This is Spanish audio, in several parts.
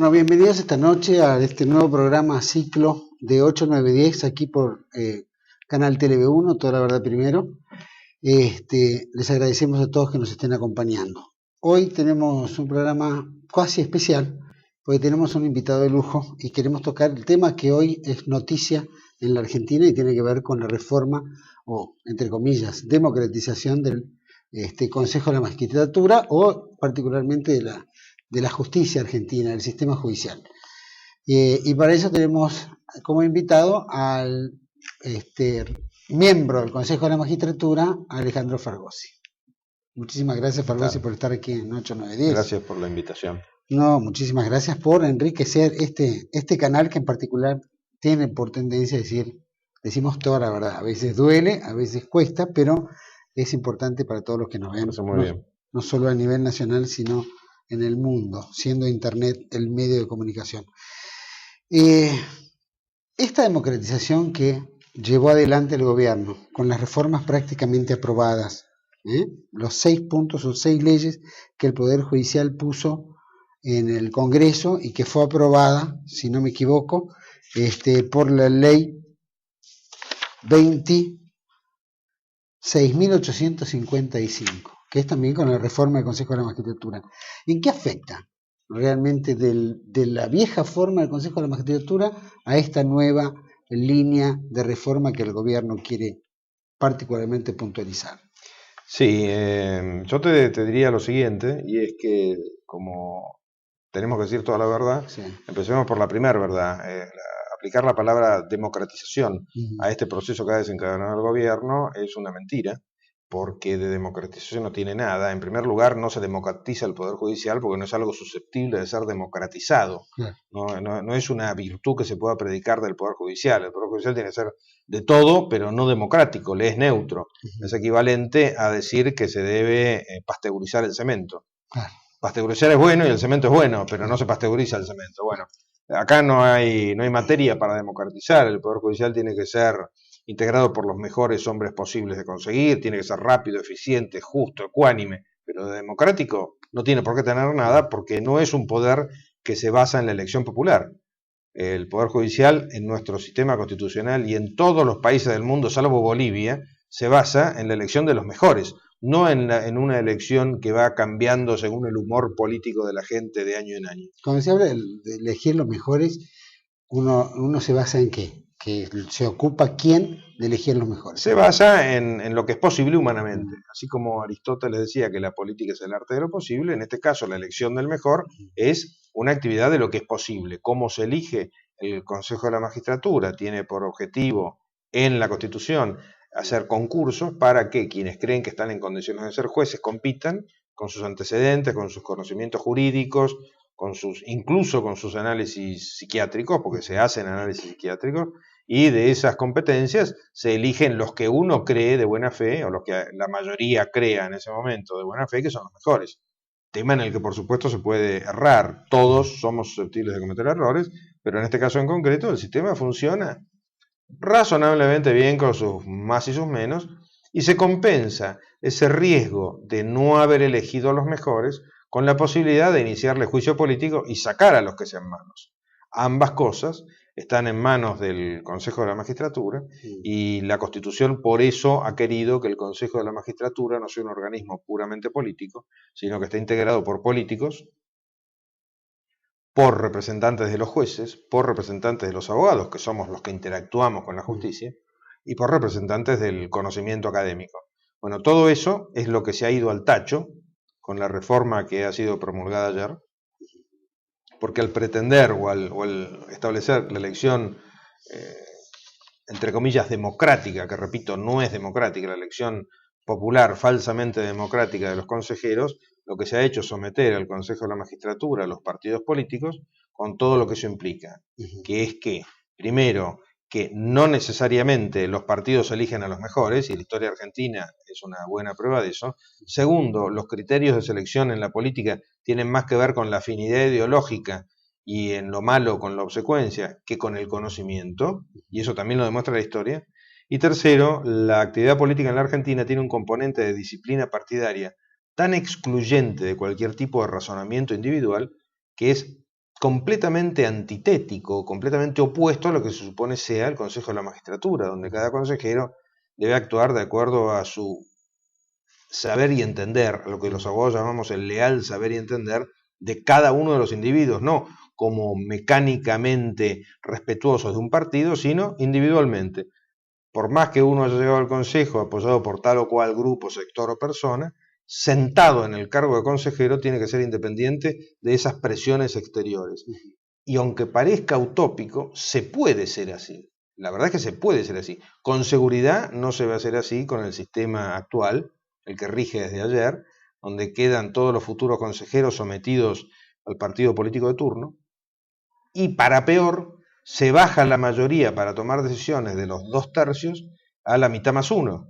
Bueno, bienvenidos esta noche a este nuevo programa ciclo de 8-9-10 aquí por Canal TV1, Toda la Verdad Primero. Les agradecemos a todos que nos estén acompañando. Hoy tenemos un programa casi especial, porque tenemos un invitado de lujo y queremos tocar el tema que hoy es noticia en la Argentina y tiene que ver con la reforma o, entre comillas, democratización del Consejo de la Magistratura o particularmente de la justicia argentina, del sistema judicial. Y para eso tenemos como invitado al miembro del Consejo de la Magistratura, Alejandro Fargosi. Muchísimas gracias, Fargosi, por estar aquí en 8-9-10. Gracias por la invitación. No, muchísimas gracias por enriquecer este canal que en particular tiene por tendencia a decimos toda la verdad. A veces duele, a veces cuesta, pero es importante para todos los que nos ven, no solo a nivel nacional, sino en el mundo, siendo Internet el medio de comunicación. Esta democratización que llevó adelante el gobierno, con las reformas prácticamente aprobadas, los 6 puntos o 6 leyes que el Poder Judicial puso en el Congreso y que fue aprobada, si no me equivoco, por la ley 26.855, que es también con la reforma del Consejo de la Magistratura. ¿En qué afecta realmente de la vieja forma del Consejo de la Magistratura a esta nueva línea de reforma que el gobierno quiere particularmente puntualizar? Sí, yo te diría lo siguiente, y es que como tenemos que decir toda la verdad, sí. Empecemos por la primera verdad, aplicar la palabra democratización a este proceso que ha desencadenado el gobierno es una mentira, porque de democratización no tiene nada. En primer lugar, no se democratiza el Poder Judicial porque no es algo susceptible de ser democratizado. Claro. No es una virtud que se pueda predicar del Poder Judicial. El Poder Judicial tiene que ser de todo, pero no democrático, le es neutro. Es equivalente a decir que se debe pasteurizar el cemento. Claro. Pasteurizar es bueno y el cemento es bueno, pero no se pasteuriza el cemento. Bueno, acá no hay materia para democratizar. El Poder Judicial tiene que ser integrado por los mejores hombres posibles de conseguir, tiene que ser rápido, eficiente, justo, ecuánime, pero democrático no tiene por qué tener nada porque no es un poder que se basa en la elección popular. El Poder Judicial en nuestro sistema constitucional y en todos los países del mundo, salvo Bolivia, se basa en la elección de los mejores, no en una elección que va cambiando según el humor político de la gente de año en año. Cuando se habla de elegir los mejores, uno se basa en ¿qué? Que se ocupa quién de elegir los mejores. Se basa en lo que es posible humanamente. Así como Aristóteles decía que la política es el arte de lo posible, en este caso la elección del mejor es una actividad de lo que es posible. ¿Cómo se elige? El Consejo de la Magistratura tiene por objetivo en la Constitución hacer concursos para que quienes creen que están en condiciones de ser jueces compitan con sus antecedentes, con sus conocimientos jurídicos, incluso con sus análisis psiquiátricos, porque se hacen análisis psiquiátricos, y de esas competencias se eligen los que uno cree de buena fe, o los que la mayoría crea en ese momento de buena fe, que son los mejores. Tema en el que por supuesto se puede errar, todos somos susceptibles de cometer errores, pero en este caso en concreto el sistema funciona razonablemente bien con sus más y sus menos, y se compensa ese riesgo de no haber elegido a los mejores con la posibilidad de iniciarle juicio político y sacar a los que sean malos. Ambas cosas están en manos del Consejo de la Magistratura y la Constitución por eso ha querido que el Consejo de la Magistratura no sea un organismo puramente político, sino que esté integrado por políticos, por representantes de los jueces, por representantes de los abogados, que somos los que interactuamos con la justicia, y por representantes del conocimiento académico. Bueno, todo eso es lo que se ha ido al tacho con la reforma que ha sido promulgada ayer, porque al pretender o al establecer la elección, entre comillas, democrática, que repito, no es democrática, la elección popular, falsamente democrática de los consejeros, lo que se ha hecho es someter al Consejo de la Magistratura a los partidos políticos con todo lo que eso implica, que es que, primero, que no necesariamente los partidos eligen a los mejores, y la historia argentina es una buena prueba de eso. Segundo, los criterios de selección en la política tienen más que ver con la afinidad ideológica y en lo malo con la obsecuencia que con el conocimiento, y eso también lo demuestra la historia. Y tercero, la actividad política en la Argentina tiene un componente de disciplina partidaria tan excluyente de cualquier tipo de razonamiento individual que es completamente antitético, completamente opuesto a lo que se supone sea el Consejo de la Magistratura, donde cada consejero debe actuar de acuerdo a su saber y entender, a lo que los abogados llamamos el leal saber y entender de cada uno de los individuos, no como mecánicamente respetuosos de un partido, sino individualmente. Por más que uno haya llegado al Consejo apoyado por tal o cual grupo, sector o persona, sentado en el cargo de consejero tiene que ser independiente de esas presiones exteriores. Y aunque parezca utópico, se puede ser así. La verdad es que se puede ser así. Con seguridad no se va a hacer así con el sistema actual, el que rige desde ayer, donde quedan todos los futuros consejeros sometidos al partido político de turno. Y para peor, se baja la mayoría para tomar decisiones de los 2/3 a la mitad más 1.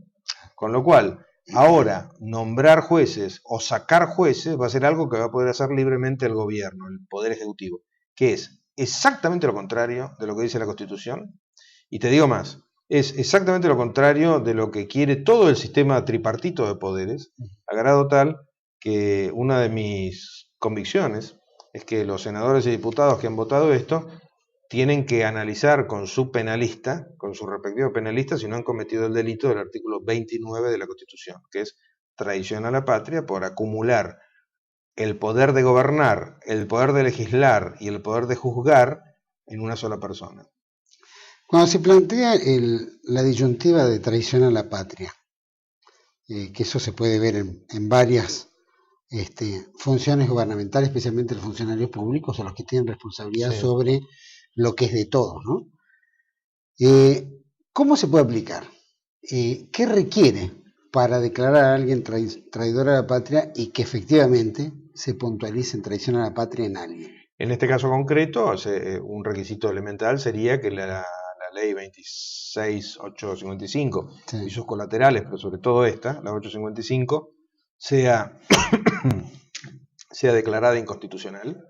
Con lo cual, ahora nombrar jueces o sacar jueces va a ser algo que va a poder hacer libremente el gobierno, el Poder Ejecutivo, que es exactamente lo contrario de lo que dice la Constitución. Y te digo más, es exactamente lo contrario de lo que quiere todo el sistema tripartito de poderes, a grado tal que una de mis convicciones es que los senadores y diputados que han votado esto tienen que analizar con su penalista, con su respectivo penalista, si no han cometido el delito del artículo 29 de la Constitución, que es traición a la patria por acumular el poder de gobernar, el poder de legislar y el poder de juzgar en una sola persona. Cuando se plantea la disyuntiva de traición a la patria, que eso se puede ver en varias funciones gubernamentales, especialmente los funcionarios públicos o los que tienen responsabilidad sobre lo que es de todos, ¿no? ¿Cómo se puede aplicar? ¿Qué requiere para declarar a alguien traidor a la patria y que efectivamente se puntualice en traición a la patria en alguien? En este caso concreto, un requisito elemental sería que la ley 26855 y sus colaterales, pero sobre todo esta, la 855, sea declarada inconstitucional.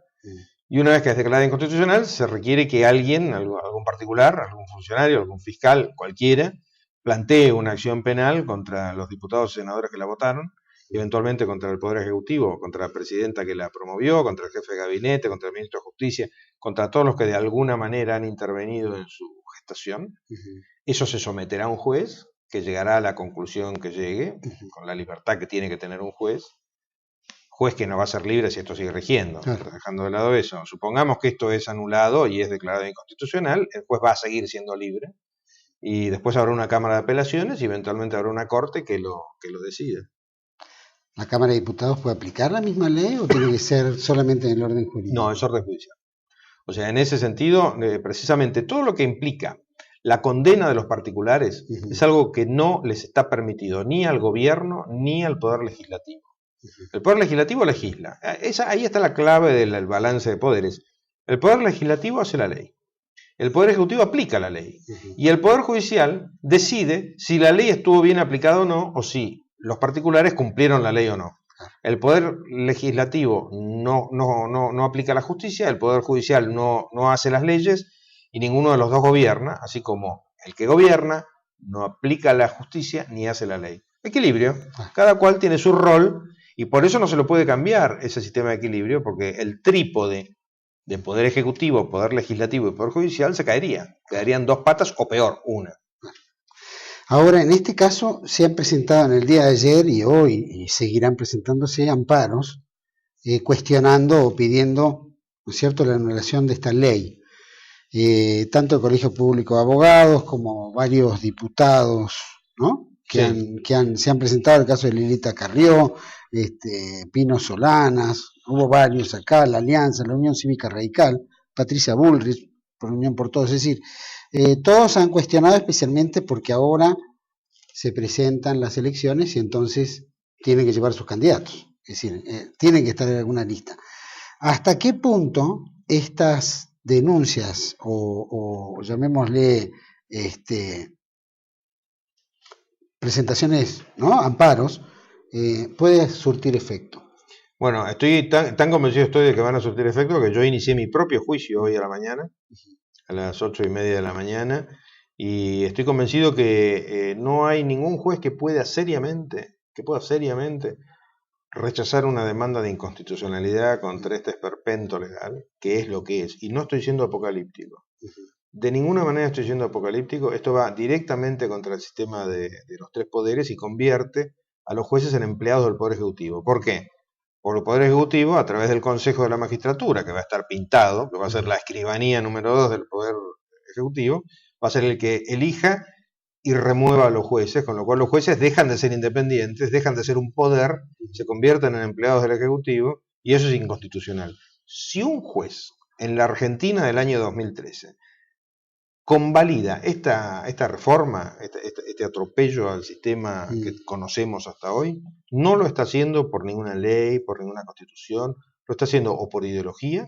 Y una vez que es declarada inconstitucional, se requiere que alguien, algún particular, algún funcionario, algún fiscal, cualquiera, plantee una acción penal contra los diputados y senadores que la votaron, y eventualmente contra el Poder Ejecutivo, contra la presidenta que la promovió, contra el jefe de gabinete, contra el ministro de Justicia, contra todos los que de alguna manera han intervenido en su gestación. Eso se someterá a un juez, que llegará a la conclusión que llegue, con la libertad que tiene que tener un juez que no va a ser libre si esto sigue rigiendo. Claro. Dejando de lado eso, supongamos que esto es anulado y es declarado inconstitucional, el juez va a seguir siendo libre, y después habrá una Cámara de Apelaciones y eventualmente habrá una Corte que lo decida. ¿La Cámara de Diputados puede aplicar la misma ley o tiene que ser solamente en el orden jurídico? No, es orden judicial. O sea, en ese sentido, precisamente todo lo que implica la condena de los particulares es algo que no les está permitido ni al gobierno ni al Poder Legislativo. El Poder Legislativo legisla. Ahí está la clave del balance de poderes. El Poder Legislativo hace la ley. El Poder Ejecutivo aplica la ley. Y el Poder Judicial decide si la ley estuvo bien aplicada o no, o si los particulares cumplieron la ley o no. El Poder Legislativo no aplica la justicia, el Poder Judicial no hace las leyes, y ninguno de los dos gobierna, así como el que gobierna no aplica la justicia ni hace la ley. Equilibrio. Cada cual tiene su rol. Y por eso no se lo puede cambiar ese sistema de equilibrio, porque el trípode de Poder Ejecutivo, Poder Legislativo y Poder Judicial se caería. Quedarían dos patas o peor, una. Ahora, en este caso, se han presentado en el día de ayer y hoy, y seguirán presentándose amparos, cuestionando o pidiendo, ¿no es cierto?, la anulación de esta ley. Tanto el Colegio Público de Abogados como varios diputados, ¿no?, se han presentado, el caso de Lilita Carrió, Pino Solanas, hubo varios acá, la Alianza, la Unión Cívica Radical, Patricia Bullrich, por Unión por Todos, es decir, todos han cuestionado especialmente porque ahora se presentan las elecciones y entonces tienen que llevar sus candidatos, es decir, tienen que estar en alguna lista. ¿Hasta qué punto estas denuncias o llamémosle presentaciones, ¿no?, amparos, puede surtir efecto? Bueno, estoy tan convencido de que van a surtir efecto que yo inicié mi propio juicio hoy a la mañana, a las 8:30 de la mañana, y estoy convencido que no hay ningún juez que pueda seriamente rechazar una demanda de inconstitucionalidad contra este esperpento legal, que es lo que es, y no estoy siendo apocalíptico. De ninguna manera estoy siendo apocalíptico, esto va directamente contra el sistema de los tres poderes y convierte a los jueces en empleados del Poder Ejecutivo. ¿Por qué? Por el Poder Ejecutivo, a través del Consejo de la Magistratura, que va a estar pintado, que va a ser la escribanía número 2 del Poder Ejecutivo, va a ser el que elija y remueva a los jueces, con lo cual los jueces dejan de ser independientes, dejan de ser un poder, se convierten en empleados del Ejecutivo, y eso es inconstitucional. Si un juez en la Argentina del año 2013 convalida esta reforma, este atropello al sistema que conocemos hasta hoy, no lo está haciendo por ninguna ley, por ninguna constitución, lo está haciendo o por ideología,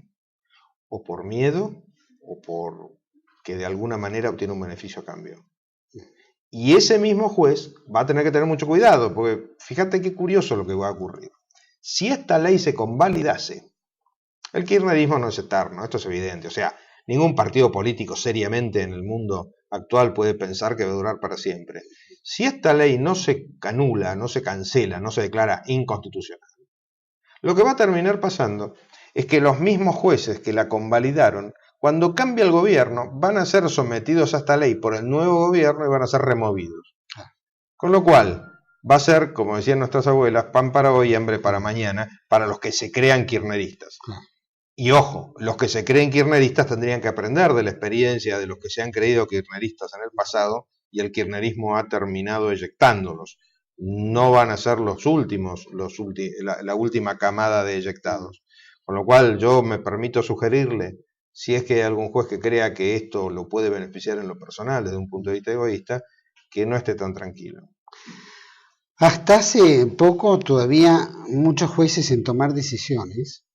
o por miedo, o por que de alguna manera obtiene un beneficio a cambio. Y ese mismo juez va a tener que tener mucho cuidado, porque fíjate qué curioso lo que va a ocurrir. Si esta ley se convalidase, el kirchnerismo no es eterno, esto es evidente, o sea, ningún partido político seriamente en el mundo actual puede pensar que va a durar para siempre. Si esta ley no se anula, no se cancela, no se declara inconstitucional, lo que va a terminar pasando es que los mismos jueces que la convalidaron, cuando cambie el gobierno, van a ser sometidos a esta ley por el nuevo gobierno y van a ser removidos. Con lo cual, va a ser, como decían nuestras abuelas, pan para hoy y hambre para mañana, para los que se crean kirchneristas. Y ojo, los que se creen kirchneristas tendrían que aprender de la experiencia de los que se han creído kirchneristas en el pasado, y el kirchnerismo ha terminado eyectándolos. No van a ser los últimos, la última camada de eyectados. Con lo cual yo me permito sugerirle, si es que hay algún juez que crea que esto lo puede beneficiar en lo personal desde un punto de vista egoísta, que no esté tan tranquilo. Hasta hace poco todavía muchos jueces en tomar decisiones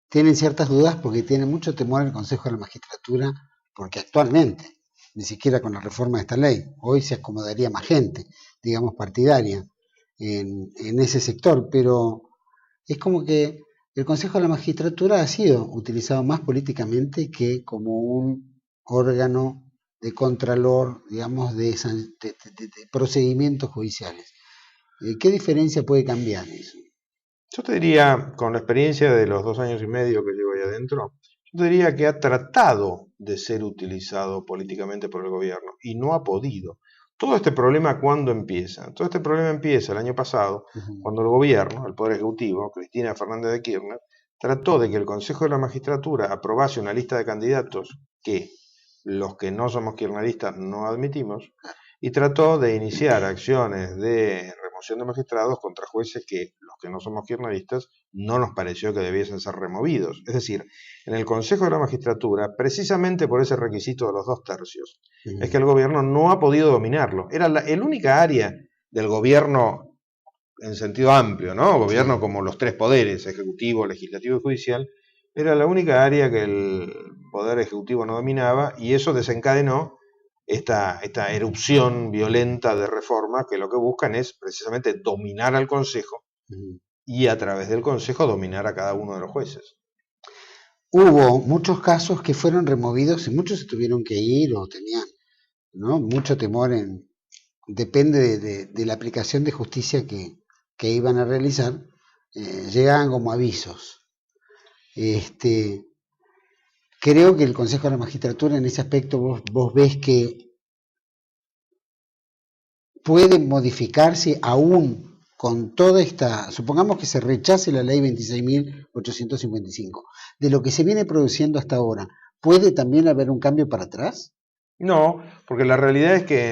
tienen ciertas dudas porque tienen mucho temor al Consejo de la Magistratura, porque actualmente, ni siquiera con la reforma de esta ley, hoy se acomodaría más gente, digamos partidaria, en ese sector, pero es como que el Consejo de la Magistratura ha sido utilizado más políticamente que como un órgano de contralor, digamos, de procedimientos judiciales. ¿Qué diferencia puede cambiar eso? Yo te diría, con la experiencia de los 2 años y medio que llevo ahí adentro, yo te diría que ha tratado de ser utilizado políticamente por el gobierno y no ha podido. Todo este problema, ¿cuándo empieza? Todo este problema empieza el año pasado, cuando el gobierno, el Poder Ejecutivo, Cristina Fernández de Kirchner, trató de que el Consejo de la Magistratura aprobase una lista de candidatos que los que no somos kirchneristas no admitimos, y trató de iniciar acciones de remoción de magistrados contra jueces que los que no somos kirchneristas no nos pareció que debiesen ser removidos. Es decir, en el Consejo de la Magistratura, precisamente por ese requisito de los 2/3, es que el gobierno no ha podido dominarlo. Era el única área del gobierno en sentido amplio, ¿no? Gobierno como los tres poderes, ejecutivo, legislativo y judicial, era la única área que el Poder Ejecutivo no dominaba, y eso desencadenó esta erupción violenta de reforma que lo que buscan es precisamente dominar al Consejo y a través del Consejo dominar a cada uno de los jueces. Hubo muchos casos que fueron removidos y muchos se tuvieron que ir o tenían, ¿no?, mucho temor depende de la aplicación de justicia que iban a realizar, llegaban como avisos. Creo que el Consejo de la Magistratura en ese aspecto vos ves que puede modificarse aún con toda esta, supongamos que se rechace la ley 26.855, de lo que se viene produciendo hasta ahora, ¿puede también haber un cambio para atrás? No, porque la realidad es que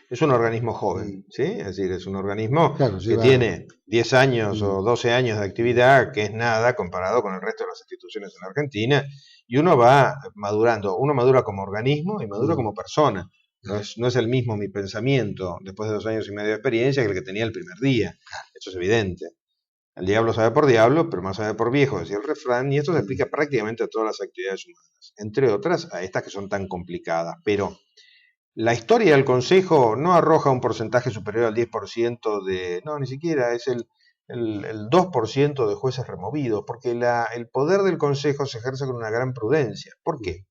es un organismo joven, ¿sí? Es decir, es un organismo que tiene 10 años o 12 años de actividad, que es nada comparado con el resto de las instituciones en Argentina, y uno va madurando, uno madura como organismo y madura como persona. No es el mismo mi pensamiento después de 2 años y medio de experiencia que el que tenía el primer día. Eso es evidente. El diablo sabe por diablo, pero más sabe por viejo, decía el refrán, y esto se aplica prácticamente a todas las actividades humanas, entre otras a estas que son tan complicadas. Pero la historia del Consejo no arroja un porcentaje superior al 10% de... No, ni siquiera, es el 2% de jueces removidos, porque el poder del Consejo se ejerce con una gran prudencia. ¿Por qué?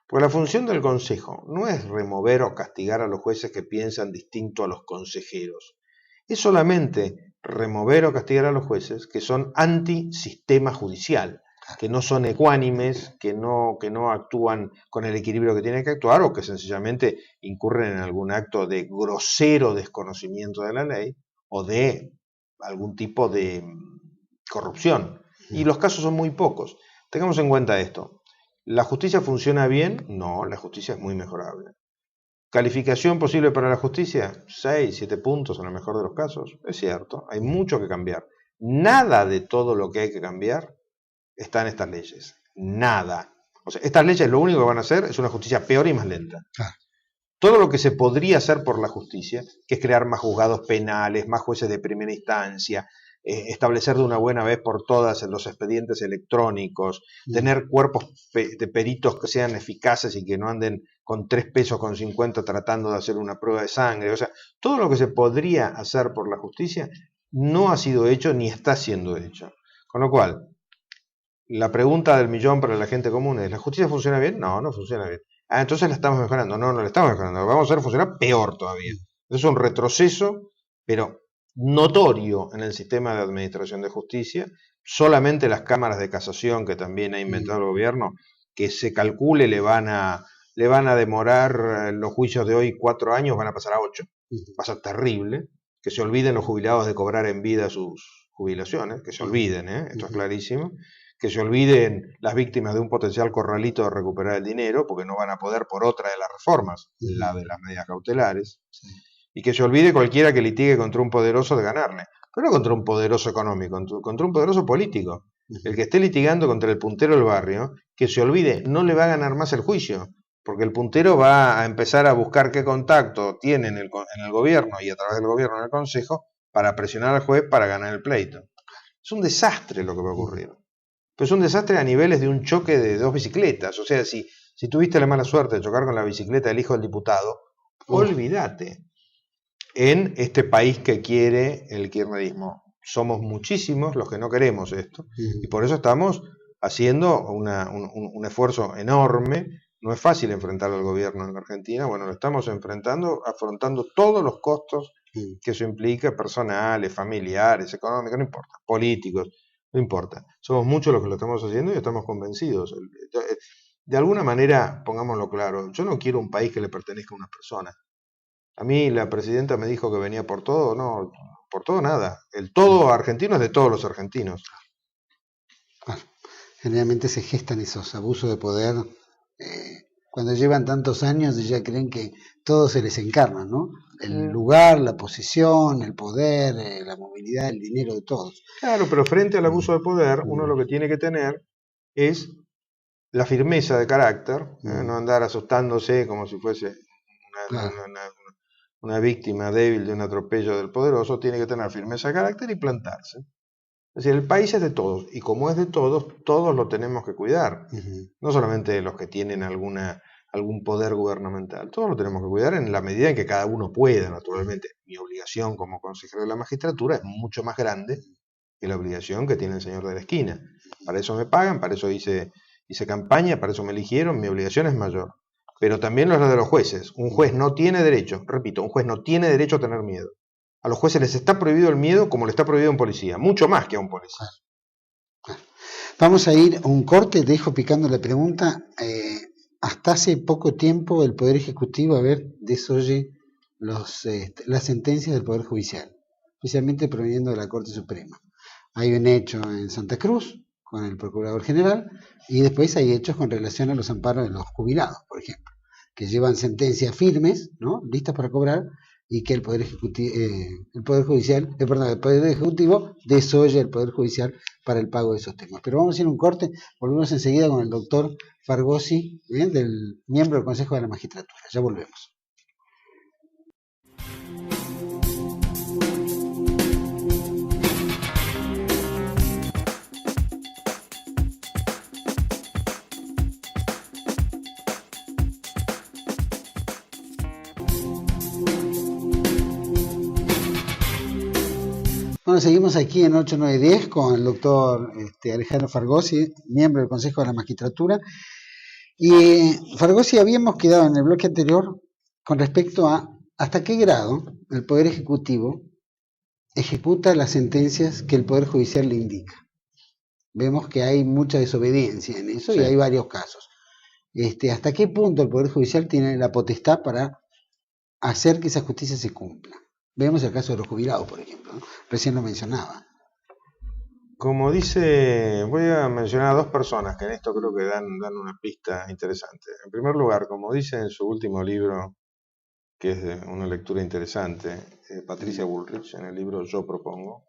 Porque la función del Consejo no es remover o castigar a los jueces que piensan distinto a los consejeros. Es solamente remover o castigar a los jueces que son anti-sistema judicial, que no son ecuánimes, que no actúan con el equilibrio que tienen que actuar, o que sencillamente incurren en algún acto de grosero desconocimiento de la ley o de algún tipo de corrupción. Y los casos son muy pocos. Tengamos en cuenta esto. ¿La justicia funciona bien? No, la justicia es muy mejorable. ¿Calificación posible para la justicia? 6, 7 puntos en el mejor de los casos. Es cierto, hay mucho que cambiar. Nada de todo lo que hay que cambiar está en estas leyes. Nada. O sea, estas leyes lo único que van a hacer es una justicia peor y más lenta. Todo lo que se podría hacer por la justicia, que es crear más juzgados penales, más jueces de primera instancia, establecer de una buena vez por todas los expedientes electrónicos, tener cuerpos de peritos que sean eficaces y que no anden con 3 pesos con 50 tratando de hacer una prueba de sangre. O sea, todo lo que se podría hacer por la justicia no ha sido hecho ni está siendo hecho. Con lo cual, la pregunta del millón para la gente común es: ¿la justicia funciona bien? No, no funciona bien. Ah, entonces la estamos mejorando. No, no la estamos mejorando. Vamos a hacer funcionar peor todavía. Es un retroceso, pero notorio en el sistema de administración de justicia. Solamente las cámaras de casación que también ha inventado el gobierno, que se calcule le van a demorar los juicios de hoy 4 años, van a pasar a 8. Va a ser terrible. Que se olviden los jubilados de cobrar en vida sus jubilaciones, que se olviden, esto es clarísimo. Que se olviden las víctimas de un potencial corralito de recuperar el dinero, porque no van a poder por otra de las reformas, la de las medidas cautelares. Y que se olvide cualquiera que litigue contra un poderoso de ganarle, pero no contra un poderoso económico, contra un poderoso político. El que esté litigando contra el puntero del barrio, que se olvide, no le va a ganar más el juicio, porque el puntero va a empezar a buscar qué contacto tiene en el gobierno y a través del gobierno en el consejo para presionar al juez para ganar el pleito. Es un desastre lo que va a ocurrir. Pero es un desastre a niveles de un choque de 2 bicicletas. O sea, si tuviste la mala suerte de chocar con la bicicleta del hijo del diputado, olvídate. En este país que quiere el kirchnerismo, somos muchísimos los que no queremos esto, y por eso estamos haciendo un esfuerzo enorme. No es fácil enfrentar al gobierno en la Argentina. Bueno, lo estamos afrontando todos los costos que eso implica, personales, familiares, económicos, no importa, políticos. No importa, somos muchos los que lo estamos haciendo y estamos convencidos. De alguna manera, pongámoslo claro, yo no quiero un país que le pertenezca a una persona. A mí la presidenta me dijo que venía por todo, no, por todo nada. El todo argentino es de todos los argentinos. Bueno, generalmente se gestan esos abusos de poder cuando llevan tantos años y ya creen que todo se les encarna, ¿no? El lugar, la posición, el poder, la movilidad, el dinero de todos. Claro, pero frente al abuso de poder, uno lo que tiene que tener es la firmeza de carácter, no andar asustándose como si fuese una víctima débil de un atropello del poderoso. Tiene que tener firmeza de carácter y plantarse. Es decir, el país es de todos, y como es de todos, todos lo tenemos que cuidar. No solamente los que tienen algún poder gubernamental, todos lo tenemos que cuidar en la medida en que cada uno pueda, naturalmente. Mi obligación como consejero de la magistratura es mucho más grande que la obligación que tiene el señor de la esquina. Para eso me pagan, para eso hice campaña, para eso me eligieron, mi obligación es mayor. Pero también lo es la de los jueces. Un juez no tiene derecho, repito, un juez no tiene derecho a tener miedo. A los jueces les está prohibido el miedo como le está prohibido a un policía, mucho más que a un policía. Vamos a ir a un corte, te dejo picando la pregunta. Hasta hace poco tiempo el Poder Ejecutivo, desoye las sentencias del Poder Judicial, especialmente proveniendo de la Corte Suprema. Hay un hecho en Santa Cruz con el Procurador General y después hay hechos con relación a los amparos de los jubilados, por ejemplo, que llevan sentencias firmes, ¿no?, listas para cobrar, y que el Poder Ejecutivo desoye el Poder Judicial para el pago de esos temas. Pero vamos a ir a un corte, volvemos enseguida con el doctor Fargosi, del miembro del Consejo de la Magistratura. Ya volvemos. Bueno, seguimos aquí en 8910 con el doctor Alejandro Fargosi, miembro del Consejo de la Magistratura. Y Fargosi, habíamos quedado en el bloque anterior con respecto a hasta qué grado el Poder Ejecutivo ejecuta las sentencias que el Poder Judicial le indica. Vemos que hay mucha desobediencia en eso, sí, y hay varios casos. ¿Hasta qué punto el Poder Judicial tiene la potestad para hacer que esa justicia se cumpla? Vemos el caso de los jubilados, por ejemplo, ¿no? Recién lo mencionaba. Como dice, voy a mencionar a dos personas que en esto creo que dan una pista interesante. En primer lugar, como dice en su último libro, que es una lectura interesante, Patricia Bullrich, en el libro Yo Propongo,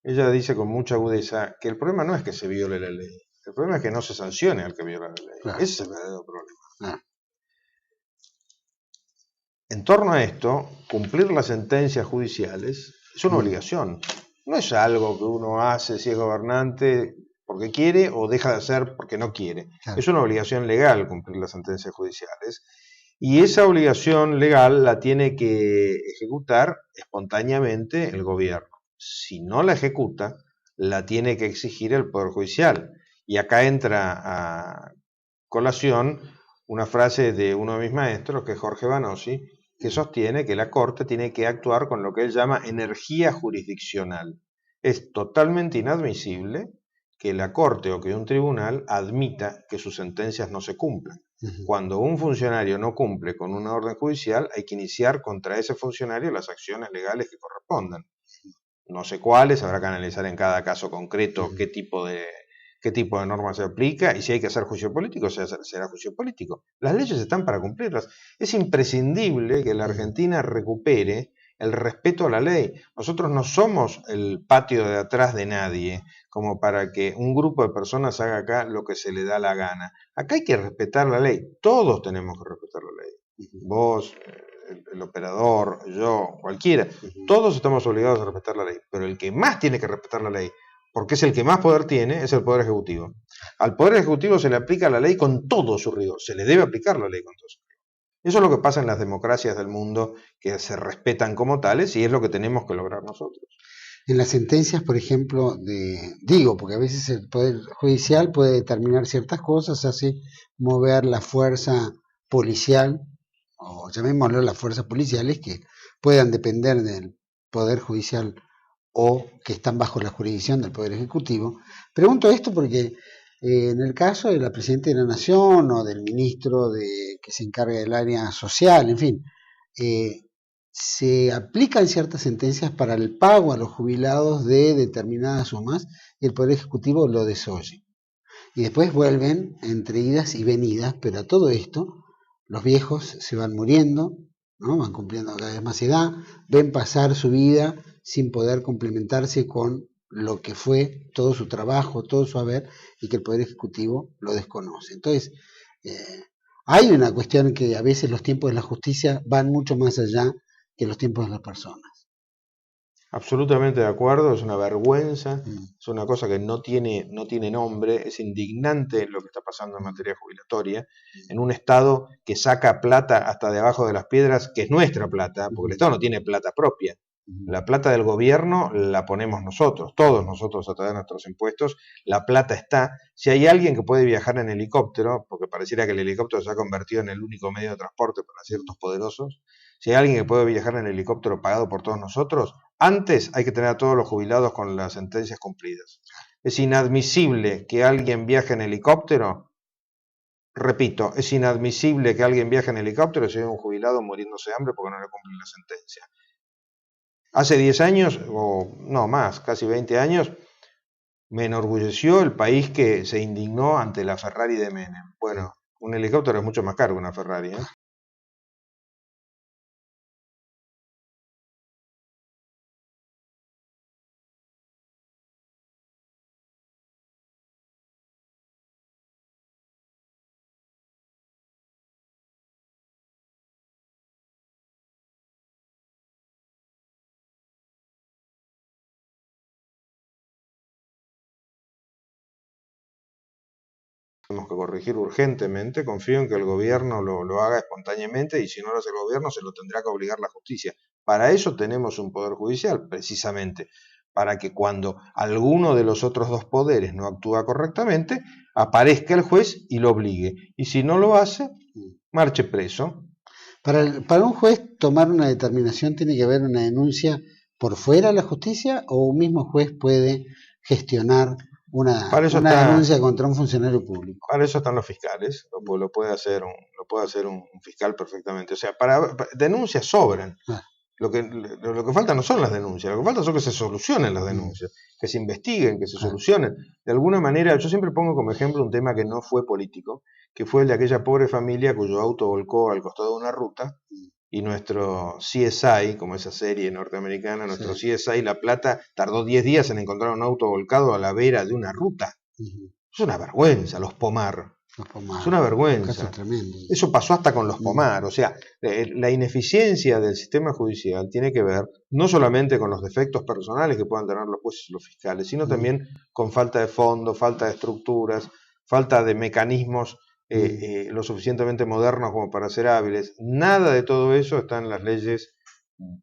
ella dice con mucha agudeza que el problema no es que se viole la ley, el problema es que no se sancione al que viola la ley. Claro. Ese es el verdadero problema. En torno a esto, cumplir las sentencias judiciales es una obligación. No es algo que uno hace si es gobernante porque quiere o deja de hacer porque no quiere. Claro. Es una obligación legal cumplir las sentencias judiciales y esa obligación legal la tiene que ejecutar espontáneamente el gobierno. Si no la ejecuta, la tiene que exigir el Poder Judicial. Y acá entra a colación una frase de uno de mis maestros, que es Jorge Vanossi, que sostiene que la Corte tiene que actuar con lo que él llama energía jurisdiccional. Es totalmente inadmisible que la Corte o que un tribunal admita que sus sentencias no se cumplan. Cuando un funcionario no cumple con una orden judicial, hay que iniciar contra ese funcionario las acciones legales que correspondan. No sé cuáles, habrá que analizar en cada caso concreto qué tipo de norma se aplica, y si hay que hacer juicio político, será juicio político. Las leyes están para cumplirlas. Es imprescindible que la Argentina recupere el respeto a la ley. Nosotros no somos el patio de atrás de nadie, como para que un grupo de personas haga acá lo que se le da la gana. Acá hay que respetar la ley. Todos tenemos que respetar la ley. Vos, el operador, yo, cualquiera. Todos estamos obligados a respetar la ley. Pero el que más tiene que respetar la ley, porque es el que más poder tiene, es el Poder Ejecutivo. Al Poder Ejecutivo se le aplica la ley con todo su rigor, se le debe aplicar la ley con todo su rigor. Eso es lo que pasa en las democracias del mundo, que se respetan como tales, y es lo que tenemos que lograr nosotros. En las sentencias, por ejemplo, porque a veces el Poder Judicial puede determinar ciertas cosas, hace mover la fuerza policial, o llamémoslo las fuerzas policiales, que puedan depender del Poder Judicial o que están bajo la jurisdicción del Poder Ejecutivo. Pregunto esto porque en el caso de la Presidenta de la Nación o del ministro que se encarga del área social, en fin, se aplican ciertas sentencias para el pago a los jubilados de determinadas sumas y el Poder Ejecutivo lo desoye. Y después vuelven entre idas y venidas, pero a todo esto los viejos se van muriendo, ¿no? Van cumpliendo cada vez más edad, ven pasar su vida sin poder complementarse con lo que fue todo su trabajo, todo su haber, y que el Poder Ejecutivo lo desconoce. Entonces, hay una cuestión que a veces los tiempos de la justicia van mucho más allá que los tiempos de las personas. Absolutamente de acuerdo, es una vergüenza, es una cosa que no tiene nombre, es indignante lo que está pasando en materia jubilatoria, en un Estado que saca plata hasta debajo de las piedras, que es nuestra plata, porque el Estado no tiene plata propia. La plata del gobierno la ponemos nosotros, todos nosotros a través de nuestros impuestos, la plata está. Si hay alguien que puede viajar en helicóptero, porque pareciera que el helicóptero se ha convertido en el único medio de transporte para ciertos poderosos, si hay alguien que puede viajar en helicóptero pagado por todos nosotros, antes hay que tener a todos los jubilados con las sentencias cumplidas. Es inadmisible que alguien viaje en helicóptero, repito, es inadmisible que alguien viaje en helicóptero y sea un jubilado muriéndose de hambre porque no le cumplen la sentencia. Hace 10 años, o no más, casi 20 años, me enorgulleció el país que se indignó ante la Ferrari de Menem. Bueno, un helicóptero es mucho más caro que una Ferrari, ¿eh? Tenemos que corregir urgentemente, confío en que el gobierno lo haga espontáneamente y si no lo hace el gobierno se lo tendrá que obligar la justicia. Para eso tenemos un poder judicial, precisamente, para que cuando alguno de los otros dos poderes no actúa correctamente, aparezca el juez y lo obligue. Y si no lo hace, marche preso. Para un juez tomar una determinación tiene que haber una denuncia por fuera de la justicia o un mismo juez puede gestionar una denuncia contra un funcionario público? Para eso están los fiscales, lo puede hacer un fiscal perfectamente. O sea, para denuncias sobran. Lo que falta no son las denuncias, lo que falta son que se solucionen las denuncias, que se investiguen, que se solucionen. De alguna manera, yo siempre pongo como ejemplo un tema que no fue político, que fue el de aquella pobre familia cuyo auto volcó al costado de una ruta, y nuestro CSI, como esa serie norteamericana, nuestro CSI La Plata, tardó 10 días en encontrar un auto volcado a la vera de una ruta. Es una vergüenza, los Pomar. Es una vergüenza. Eso pasó hasta con los Pomar. O sea, la ineficiencia del sistema judicial tiene que ver no solamente con los defectos personales que puedan tener los jueces y los fiscales, sino también con falta de fondo, falta de estructuras, falta de mecanismos lo suficientemente modernos como para ser hábiles. Nada de todo eso está en las leyes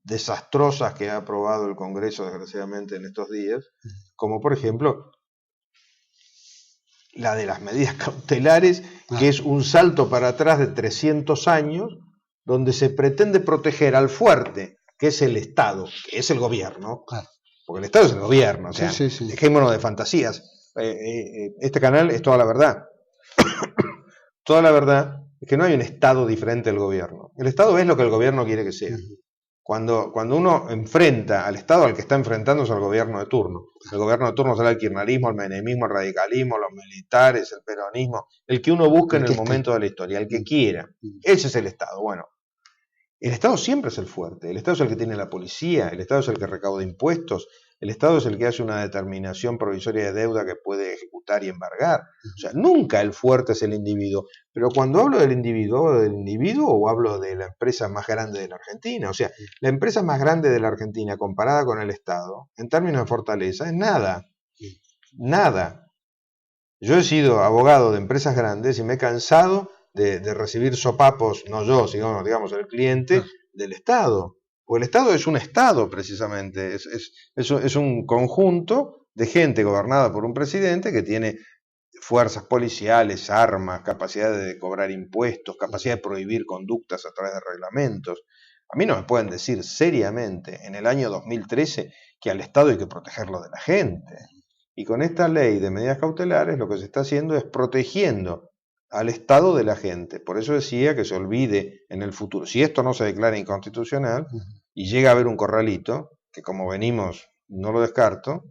desastrosas que ha aprobado el Congreso, desgraciadamente, en estos días, como por ejemplo la de las medidas cautelares, que es un salto para atrás de 300 años, donde se pretende proteger al fuerte, que es el Estado, que es el gobierno, porque el Estado es el gobierno, o sea, dejémonos de fantasías. Este canal es toda la verdad. Toda la verdad es que no hay un Estado diferente del gobierno. El Estado es lo que el gobierno quiere que sea. Cuando uno enfrenta al Estado, al que está enfrentándose al gobierno de turno. El gobierno de turno será el kirchnerismo, el menemismo, el radicalismo, los militares, el peronismo, el que uno busca en el momento de la historia, el que quiera. Ese es el Estado. Bueno, el Estado siempre es el fuerte. El Estado es el que tiene la policía, el Estado es el que recauda impuestos, el Estado es el que hace una determinación provisoria de deuda que puede ejecutar y embargar. O sea, nunca el fuerte es el individuo. Pero cuando hablo del individuo o hablo de la empresa más grande de la Argentina. O sea, la empresa más grande de la Argentina comparada con el Estado, en términos de fortaleza, es nada. Nada. Yo he sido abogado de empresas grandes y me he cansado de recibir sopapos, no yo, sino digamos el cliente, del Estado. Porque el Estado es un Estado, precisamente, es un conjunto de gente gobernada por un presidente que tiene fuerzas policiales, armas, capacidad de cobrar impuestos, capacidad de prohibir conductas a través de reglamentos. A mí no me pueden decir seriamente en el año 2013 que al Estado hay que protegerlo de la gente. Y con esta ley de medidas cautelares lo que se está haciendo es protegiendo al Estado de la gente. Por eso decía que se olvide en el futuro, si esto no se declara inconstitucional y llega a haber un corralito, que como venimos no lo descarto,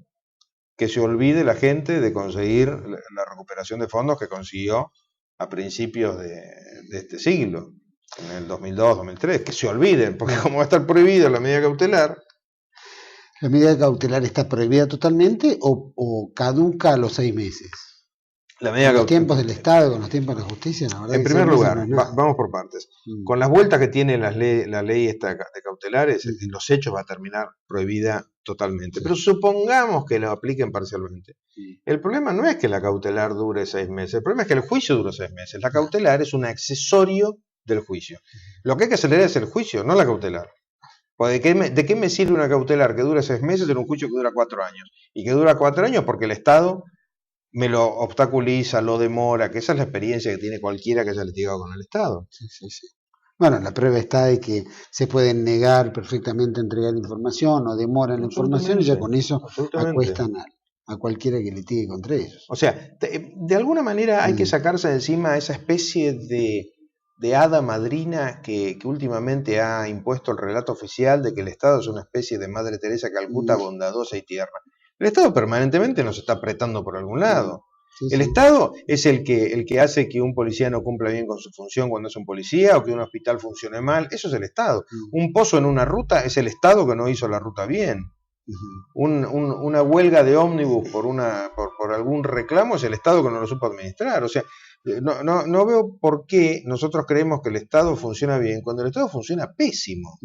que se olvide la gente de conseguir la recuperación de fondos que consiguió a principios de este siglo, en el 2002-2003, que se olviden, porque como va a estar prohibida la medida cautelar. ¿La medida cautelar está prohibida totalmente o caduca a los 6 meses? La medida con los tiempos del Estado, con los tiempos de la justicia, la verdad. En primer lugar, vamos por partes. Con las vueltas que tiene la ley esta de cautelares, en los hechos va a terminar prohibida totalmente. Pero supongamos que lo apliquen parcialmente. El problema no es que la cautelar dure 6 meses, el problema es que el juicio dura 6 meses. La cautelar es un accesorio del juicio. Lo que hay que acelerar es el juicio, no la cautelar. ¿De qué me sirve una cautelar que dura 6 meses en un juicio que dura 4 años? Y que dura 4 años porque el Estado me lo obstaculiza, lo demora, que esa es la experiencia que tiene cualquiera que haya litigado con el Estado. Bueno, la prueba está de que se pueden negar perfectamente a entregar información o demoran la información y ya con eso acuestan a cualquiera que litigue contra ellos. O sea, de alguna manera hay que sacarse de encima esa especie de hada madrina que últimamente ha impuesto el relato oficial de que el Estado es una especie de Madre Teresa Calcuta bondadosa y tierna. El Estado permanentemente nos está apretando por algún lado. El Estado es el que hace que un policía no cumpla bien con su función cuando es un policía o que un hospital funcione mal. Eso es el Estado. Un pozo en una ruta es el Estado que no hizo la ruta bien. Una huelga de ómnibus por algún reclamo es el Estado que no lo supo administrar. O sea, no veo por qué nosotros creemos que el Estado funciona bien cuando el Estado funciona pésimo.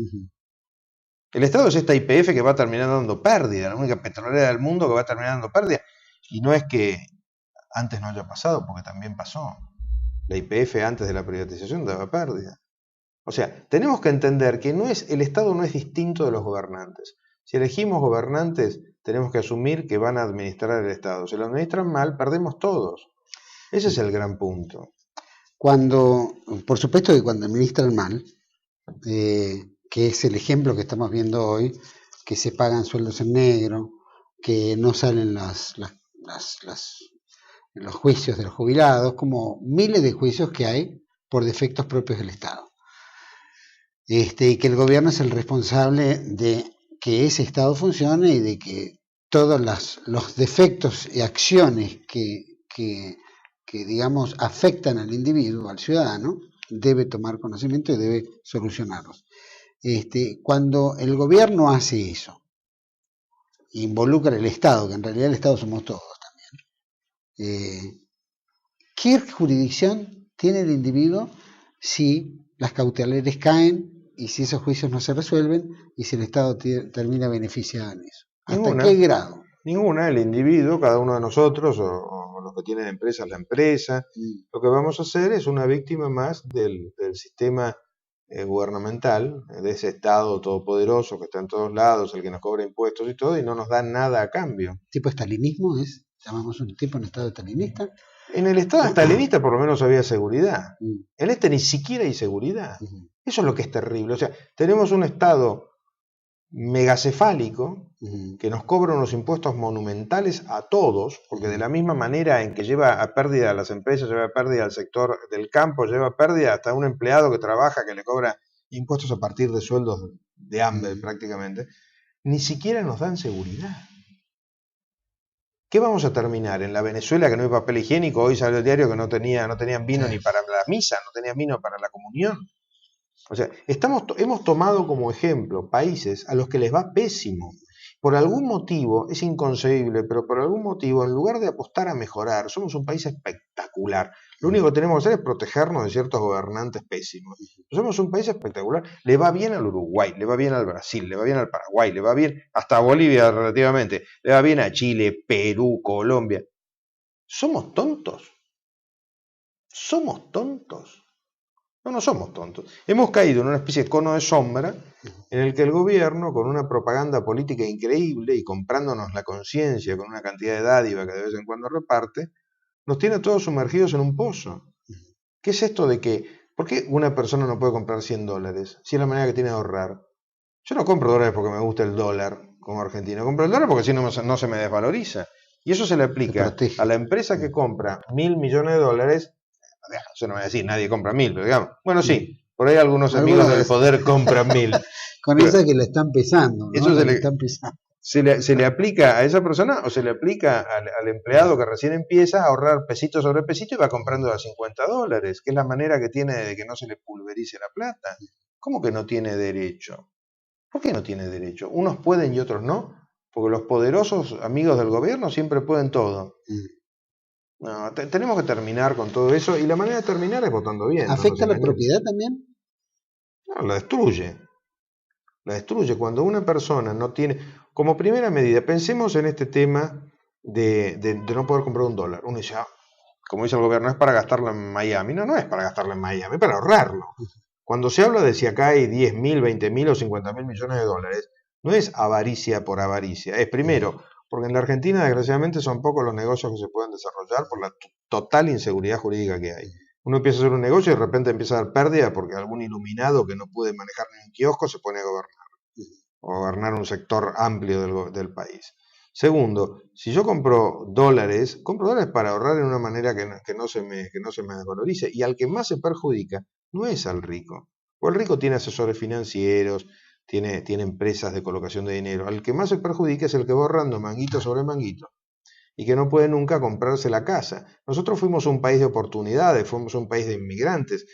El Estado es esta YPF que va a terminar dando pérdida, la única petrolera del mundo que va a terminar dando pérdida. Y no es que antes no haya pasado, porque también pasó. La YPF antes de la privatización daba pérdida. O sea, tenemos que entender que el Estado no es distinto de los gobernantes. Si elegimos gobernantes, tenemos que asumir que van a administrar el Estado. Si lo administran mal, perdemos todos. Ese es el gran punto. Por supuesto que cuando administran mal, que es el ejemplo que estamos viendo hoy, que se pagan sueldos en negro, que no salen los juicios de los jubilados, como miles de juicios que hay por defectos propios del Estado. Y que el gobierno es el responsable de que ese Estado funcione y de que todos los defectos y acciones que digamos afectan al individuo, al ciudadano, debe tomar conocimiento y debe solucionarlos. Cuando el gobierno hace eso, involucra al Estado, que en realidad el Estado somos todos también, ¿qué jurisdicción tiene el individuo si las cautelares caen y si esos juicios no se resuelven y si el Estado termina beneficiado en eso? ¿Hasta qué grado? Ninguna. El individuo, cada uno de nosotros, o los que tienen empresas, la empresa, lo que vamos a hacer es una víctima más del sistema gubernamental, de ese Estado todopoderoso que está en todos lados, el que nos cobra impuestos y todo, y no nos da nada a cambio. ¿Tipo estalinismo es? ¿Llamamos un tipo en estado estalinista? En el Estado estalinista por lo menos había seguridad. En ni siquiera hay seguridad. Eso es lo que es terrible. O sea, tenemos un Estado megacefálico que nos cobra unos impuestos monumentales a todos, porque de la misma manera en que lleva a pérdida a las empresas, lleva a pérdida al sector del campo, lleva a pérdida hasta un empleado que trabaja, que le cobra impuestos a partir de sueldos de hambre prácticamente, ni siquiera nos dan seguridad. ¿Qué vamos a terminar? En la Venezuela que no hay papel higiénico, hoy salió el diario que no tenían vino ni para la misa, no tenían vino para la comunión. O sea, hemos tomado como ejemplo países a los que les va pésimo. Por algún motivo, es inconcebible, pero por algún motivo, en lugar de apostar a mejorar, somos un país espectacular. Lo único que tenemos que hacer es protegernos de ciertos gobernantes pésimos. Somos un país espectacular. Le va bien al Uruguay, le va bien al Brasil, le va bien al Paraguay, le va bien hasta a Bolivia relativamente, le va bien a Chile, Perú, Colombia. ¿Somos tontos? ¿Somos tontos? No somos tontos. Hemos caído en una especie de cono de sombra en el que el gobierno, con una propaganda política increíble y comprándonos la conciencia con una cantidad de dádiva que de vez en cuando reparte, nos tiene a todos sumergidos en un pozo. ¿Qué es esto de que, por qué una persona no puede comprar $100 si es la manera que tiene de ahorrar? Yo no compro dólares porque me gusta el dólar como argentino, compro el dólar porque si no se me desvaloriza. Y eso se le aplica a la empresa que compra $1.000 millones. Yo no voy a decir, nadie compra 1.000, pero digamos, bueno, sí, por ahí algunos amigos del poder compran 1.000. Con pero, esa que la están pesando, ¿no? Eso se le aplica a esa persona o se le aplica al empleado que recién empieza a ahorrar pesito sobre pesito y va comprando a $50, que es la manera que tiene de que no se le pulverice la plata. ¿Cómo que no tiene derecho? ¿Por qué no tiene derecho? Unos pueden y otros no, porque los poderosos amigos del gobierno siempre pueden todo. No, tenemos que terminar con todo eso y la manera de terminar es votando bien. ¿Afecta la propiedad también? No, la destruye. La destruye cuando una persona no tiene... Como primera medida, pensemos en este tema de no poder comprar $1. Uno dice, como dice el gobierno, es para gastarlo en Miami. No es para gastarlo en Miami, es para ahorrarlo. Cuando se habla de si acá hay 10.000, 20.000 o 50.000 millones de dólares, no es avaricia por avaricia. Es primero... Porque en la Argentina, desgraciadamente, son pocos los negocios que se pueden desarrollar por la total inseguridad jurídica que hay. Uno empieza a hacer un negocio y de repente empieza a dar pérdida porque algún iluminado que no puede manejar ni un kiosco se pone a gobernar. O a gobernar un sector amplio del país. Segundo, si yo compro dólares para ahorrar en una manera que no se me desvalorice. Y al que más se perjudica no es al rico. O el rico tiene asesores financieros, tiene empresas de colocación de dinero. Al que más se perjudica es el que va ahorrando manguito sobre manguito y que no puede nunca comprarse la casa. Nosotros fuimos un país de oportunidades, fuimos un país de inmigrantes.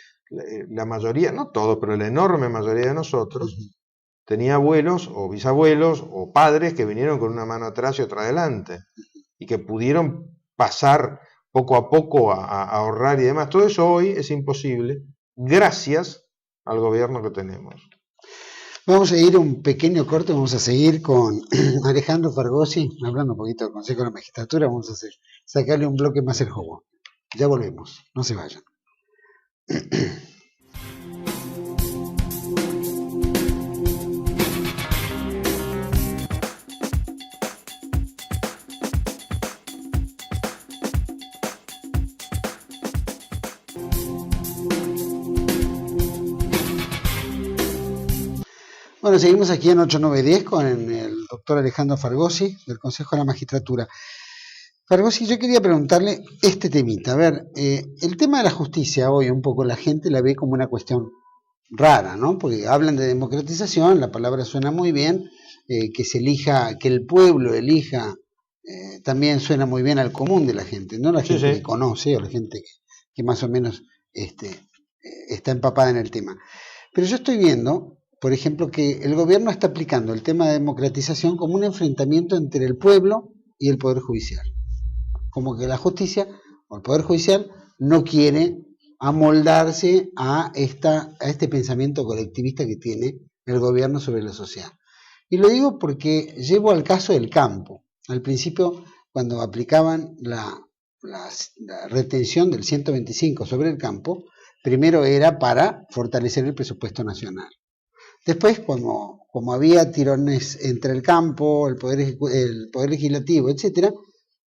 La mayoría, no todos, pero la enorme mayoría de nosotros tenía abuelos o bisabuelos o padres que vinieron con una mano atrás y otra adelante y que pudieron pasar poco a poco a ahorrar y demás. Todo eso hoy es imposible gracias al gobierno que tenemos. Vamos a ir a un pequeño corte, vamos a seguir con Alejandro Fargosi, hablando un poquito del Consejo de la Magistratura, vamos a sacarle un bloque más el jugo. Ya volvemos, no se vayan. Bueno, seguimos aquí en 8910 con el doctor Alejandro Fargosi, del Consejo de la Magistratura. Fargosi, yo quería preguntarle este temita. A ver, el tema de la justicia hoy un poco la gente la ve como una cuestión rara, ¿no? Porque hablan de democratización, la palabra suena muy bien, que se elija, que el pueblo elija, también suena muy bien al común de la gente, no la Sí, gente sí. que conoce o la gente que más o menos está empapada en el tema. Pero yo estoy viendo, por ejemplo, que el gobierno está aplicando el tema de democratización como un enfrentamiento entre el pueblo y el Poder Judicial. Como que la justicia o el Poder Judicial no quiere amoldarse a este pensamiento colectivista que tiene el gobierno sobre lo social. Y lo digo porque llevo al caso del campo. Al principio, cuando aplicaban la retención del 125 sobre el campo, primero era para fortalecer el presupuesto nacional. Después, como había tirones entre el campo, el poder legislativo, etcétera,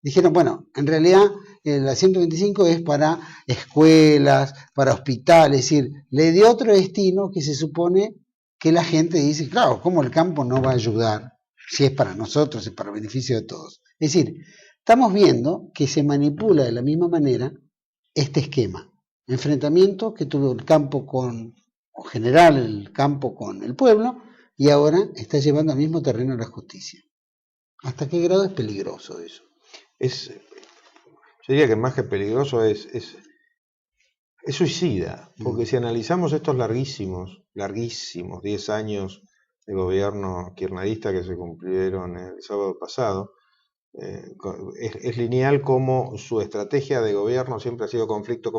dijeron, bueno, en realidad la 125 es para escuelas, para hospitales, es decir, le dio otro destino que se supone que la gente dice, claro, ¿cómo el campo no va a ayudar si es para nosotros, es para el beneficio de todos? Es decir, estamos viendo que se manipula de la misma manera este esquema, enfrentamiento que tuvo el campo o general el campo con el pueblo, y ahora está llevando al mismo terreno la justicia. ¿Hasta qué grado es peligroso eso? Yo diría que más que peligroso es suicida, porque si analizamos estos larguísimos 10 años de gobierno kirchnerista que se cumplieron el sábado pasado, es lineal como su estrategia de gobierno siempre ha sido conflicto,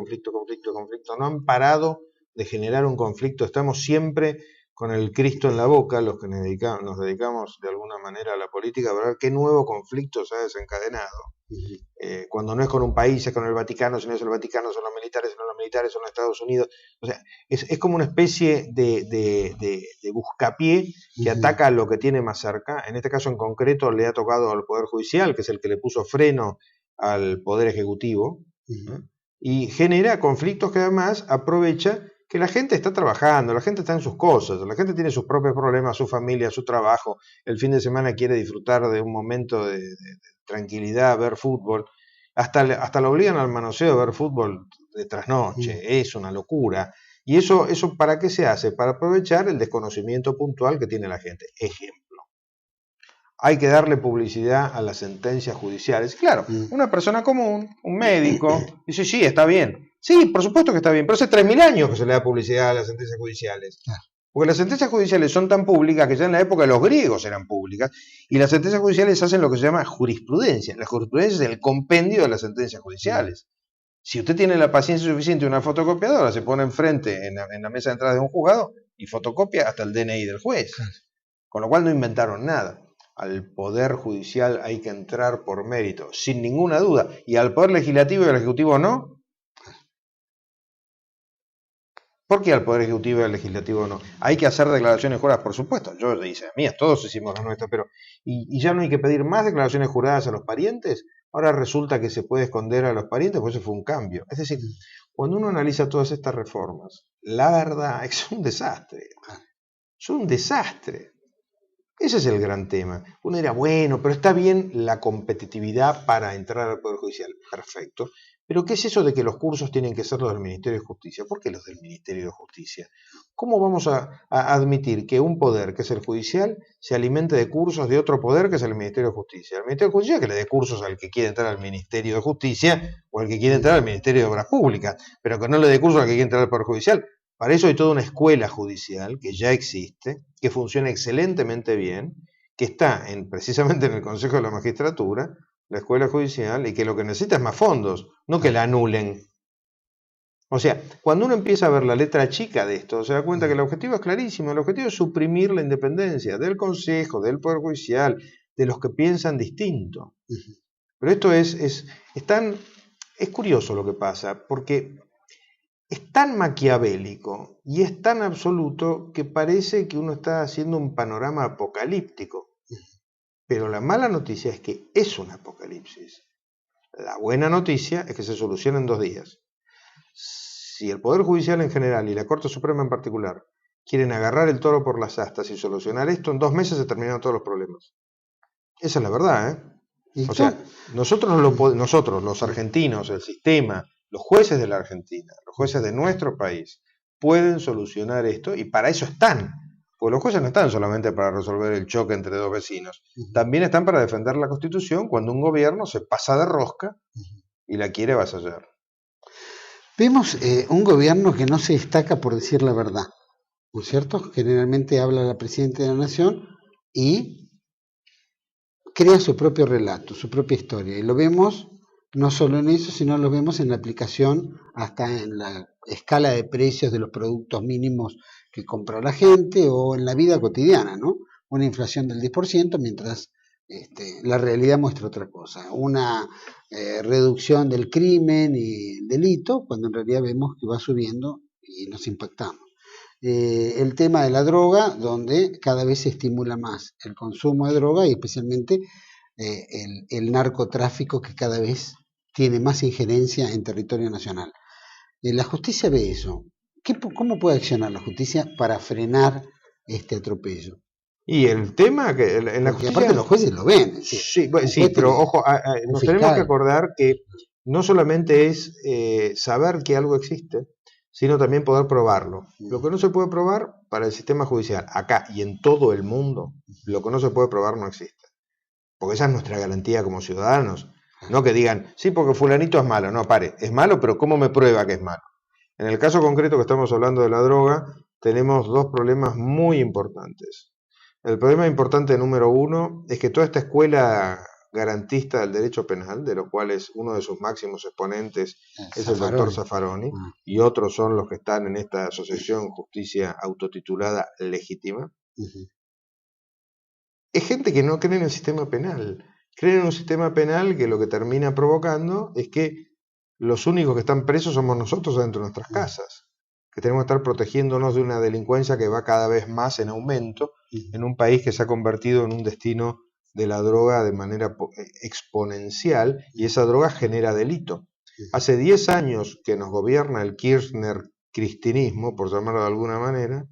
no han parado de generar un conflicto, estamos siempre con el Cristo en la boca, los que nos dedicamos de alguna manera a la política, para ver qué nuevo conflicto se ha desencadenado. Cuando no es con un país, es con el Vaticano, si no es el Vaticano, son los militares, si no los militares, son los Estados Unidos. O sea, es como una especie de buscapié que ataca a lo que tiene más cerca. En este caso en concreto le ha tocado al Poder Judicial, que es el que le puso freno al Poder Ejecutivo, y genera conflictos que además aprovecha que la gente está trabajando, la gente está en sus cosas, la gente tiene sus propios problemas, su familia, su trabajo, el fin de semana quiere disfrutar de un momento de tranquilidad, ver fútbol, hasta lo obligan al manoseo de ver fútbol de trasnoche, es una locura. ¿Y eso para qué se hace? Para aprovechar el desconocimiento puntual que tiene la gente. Ejemplo. Hay que darle publicidad a las sentencias judiciales. Claro, una persona común, un médico, dice, sí, está bien. Sí, por supuesto que está bien, pero hace 3.000 años que se le da publicidad a las sentencias judiciales. Porque las sentencias judiciales son tan públicas que ya en la época de los griegos eran públicas, y las sentencias judiciales hacen lo que se llama jurisprudencia. La jurisprudencia es el compendio de las sentencias judiciales. Si usted tiene la paciencia suficiente de una fotocopiadora, se pone enfrente en la mesa de entrada de un juzgado y fotocopia hasta el DNI del juez. Con lo cual no inventaron nada. Al Poder Judicial hay que entrar por mérito, sin ninguna duda. Y al Poder Legislativo y al Ejecutivo no. ¿Por qué al Poder Ejecutivo y al Legislativo no? Hay que hacer declaraciones juradas, por supuesto. Yo hice las mías, todos hicimos las nuestras, pero ¿y ya no hay que pedir más declaraciones juradas a los parientes? Ahora resulta que se puede esconder a los parientes, pues eso fue un cambio. Es decir, cuando uno analiza todas estas reformas, la verdad es que es un desastre. Son un desastre. Ese es el gran tema. Uno dirá, bueno, pero está bien la competitividad para entrar al Poder Judicial. Perfecto. Pero ¿qué es eso de que los cursos tienen que ser los del Ministerio de Justicia? ¿Por qué los del Ministerio de Justicia? ¿Cómo vamos a admitir que un poder, que es el judicial, se alimente de cursos de otro poder, que es el Ministerio de Justicia? El Ministerio de Justicia que le dé cursos al que quiere entrar al Ministerio de Justicia o al que quiere entrar al Ministerio de Obras Públicas, pero que no le dé cursos al que quiere entrar al Poder Judicial. Para eso hay toda una escuela judicial que ya existe, que funciona excelentemente bien, que está precisamente en el Consejo de la Magistratura, la escuela judicial, y que lo que necesita es más fondos, no que la anulen. O sea, cuando uno empieza a ver la letra chica de esto, se da cuenta que el objetivo es clarísimo, el objetivo es suprimir la independencia del Consejo, del Poder Judicial, de los que piensan distinto. Pero esto es curioso lo que pasa, porque es tan maquiavélico y es tan absoluto que parece que uno está haciendo un panorama apocalíptico. Pero la mala noticia es que es un apocalipsis. La buena noticia es que se soluciona en 2 días. Si el Poder Judicial en general y la Corte Suprema en particular quieren agarrar el toro por las astas y solucionar esto, en 2 meses se terminaron todos los problemas. Esa es la verdad, ¿eh? O sea, nosotros, los argentinos, el sistema, los jueces de la Argentina, los jueces de nuestro país, pueden solucionar esto y para eso están. Porque los jueces no están solamente para resolver el choque entre dos vecinos, también están para defender la Constitución cuando un gobierno se pasa de rosca y la quiere avasallar. Vemos un gobierno que no se destaca por decir la verdad, ¿no es cierto? Generalmente habla la Presidenta de la Nación y crea su propio relato, su propia historia. Y lo vemos no solo en eso, sino lo vemos en la aplicación hasta en la escala de precios de los productos mínimos que compra la gente o en la vida cotidiana, ¿no? Una inflación del 10%, mientras la realidad muestra otra cosa. Una reducción del crimen y el delito, cuando en realidad vemos que va subiendo y nos impactamos. El tema de la droga, donde cada vez se estimula más el consumo de droga y especialmente el narcotráfico, que cada vez tiene más injerencia en territorio nacional. La justicia ve eso. ¿Cómo puede accionar la justicia para frenar este atropello? Y el tema que en la Porque justicia... aparte los jueces lo ven. Sí, pero ojo, nos tenemos que acordar que no solamente es saber que algo existe, sino también poder probarlo. Lo que no se puede probar para el sistema judicial, acá y en todo el mundo, lo que no se puede probar no existe. Porque esa es nuestra garantía como ciudadanos. No que digan, sí, porque fulanito es malo. No, pare, es malo, pero ¿cómo me prueba que es malo? En el caso concreto que estamos hablando de la droga, tenemos 2 problemas muy importantes. El problema importante número 1 es que toda esta escuela garantista del derecho penal, de lo cual es uno de sus máximos exponentes es el doctor Zaffaroni, y otros son los que están en esta asociación Justicia autotitulada Legítima, es gente que no cree en el sistema penal. Creen en un sistema penal que lo que termina provocando es que los únicos que están presos somos nosotros dentro de nuestras casas, que tenemos que estar protegiéndonos de una delincuencia que va cada vez más en aumento en un país que se ha convertido en un destino de la droga de manera exponencial, y esa droga genera delito. Hace 10 años que nos gobierna el Kirchner-cristinismo, por llamarlo de alguna manera,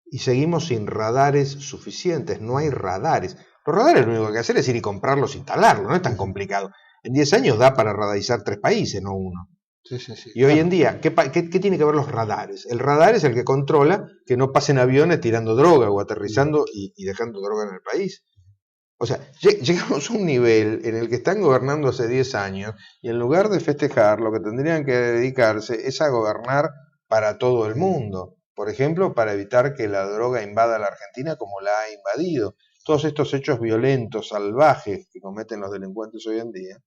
y seguimos sin radares suficientes. No hay radares. Los radares lo único que hay que hacer es ir y comprarlos e instalarlos, no es tan complicado. En 10 años da para radarizar 3 países, no uno. Sí, y hoy en día, ¿qué tiene que ver los radares? El radar es el que controla que no pasen aviones tirando droga o aterrizando y dejando droga en el país. O sea, llegamos a un nivel en el que están gobernando hace 10 años y en lugar de festejar, lo que tendrían que dedicarse es a gobernar para todo el mundo. Por ejemplo, para evitar que la droga invada la Argentina como la ha invadido. Todos estos hechos violentos, salvajes que cometen los delincuentes hoy en día,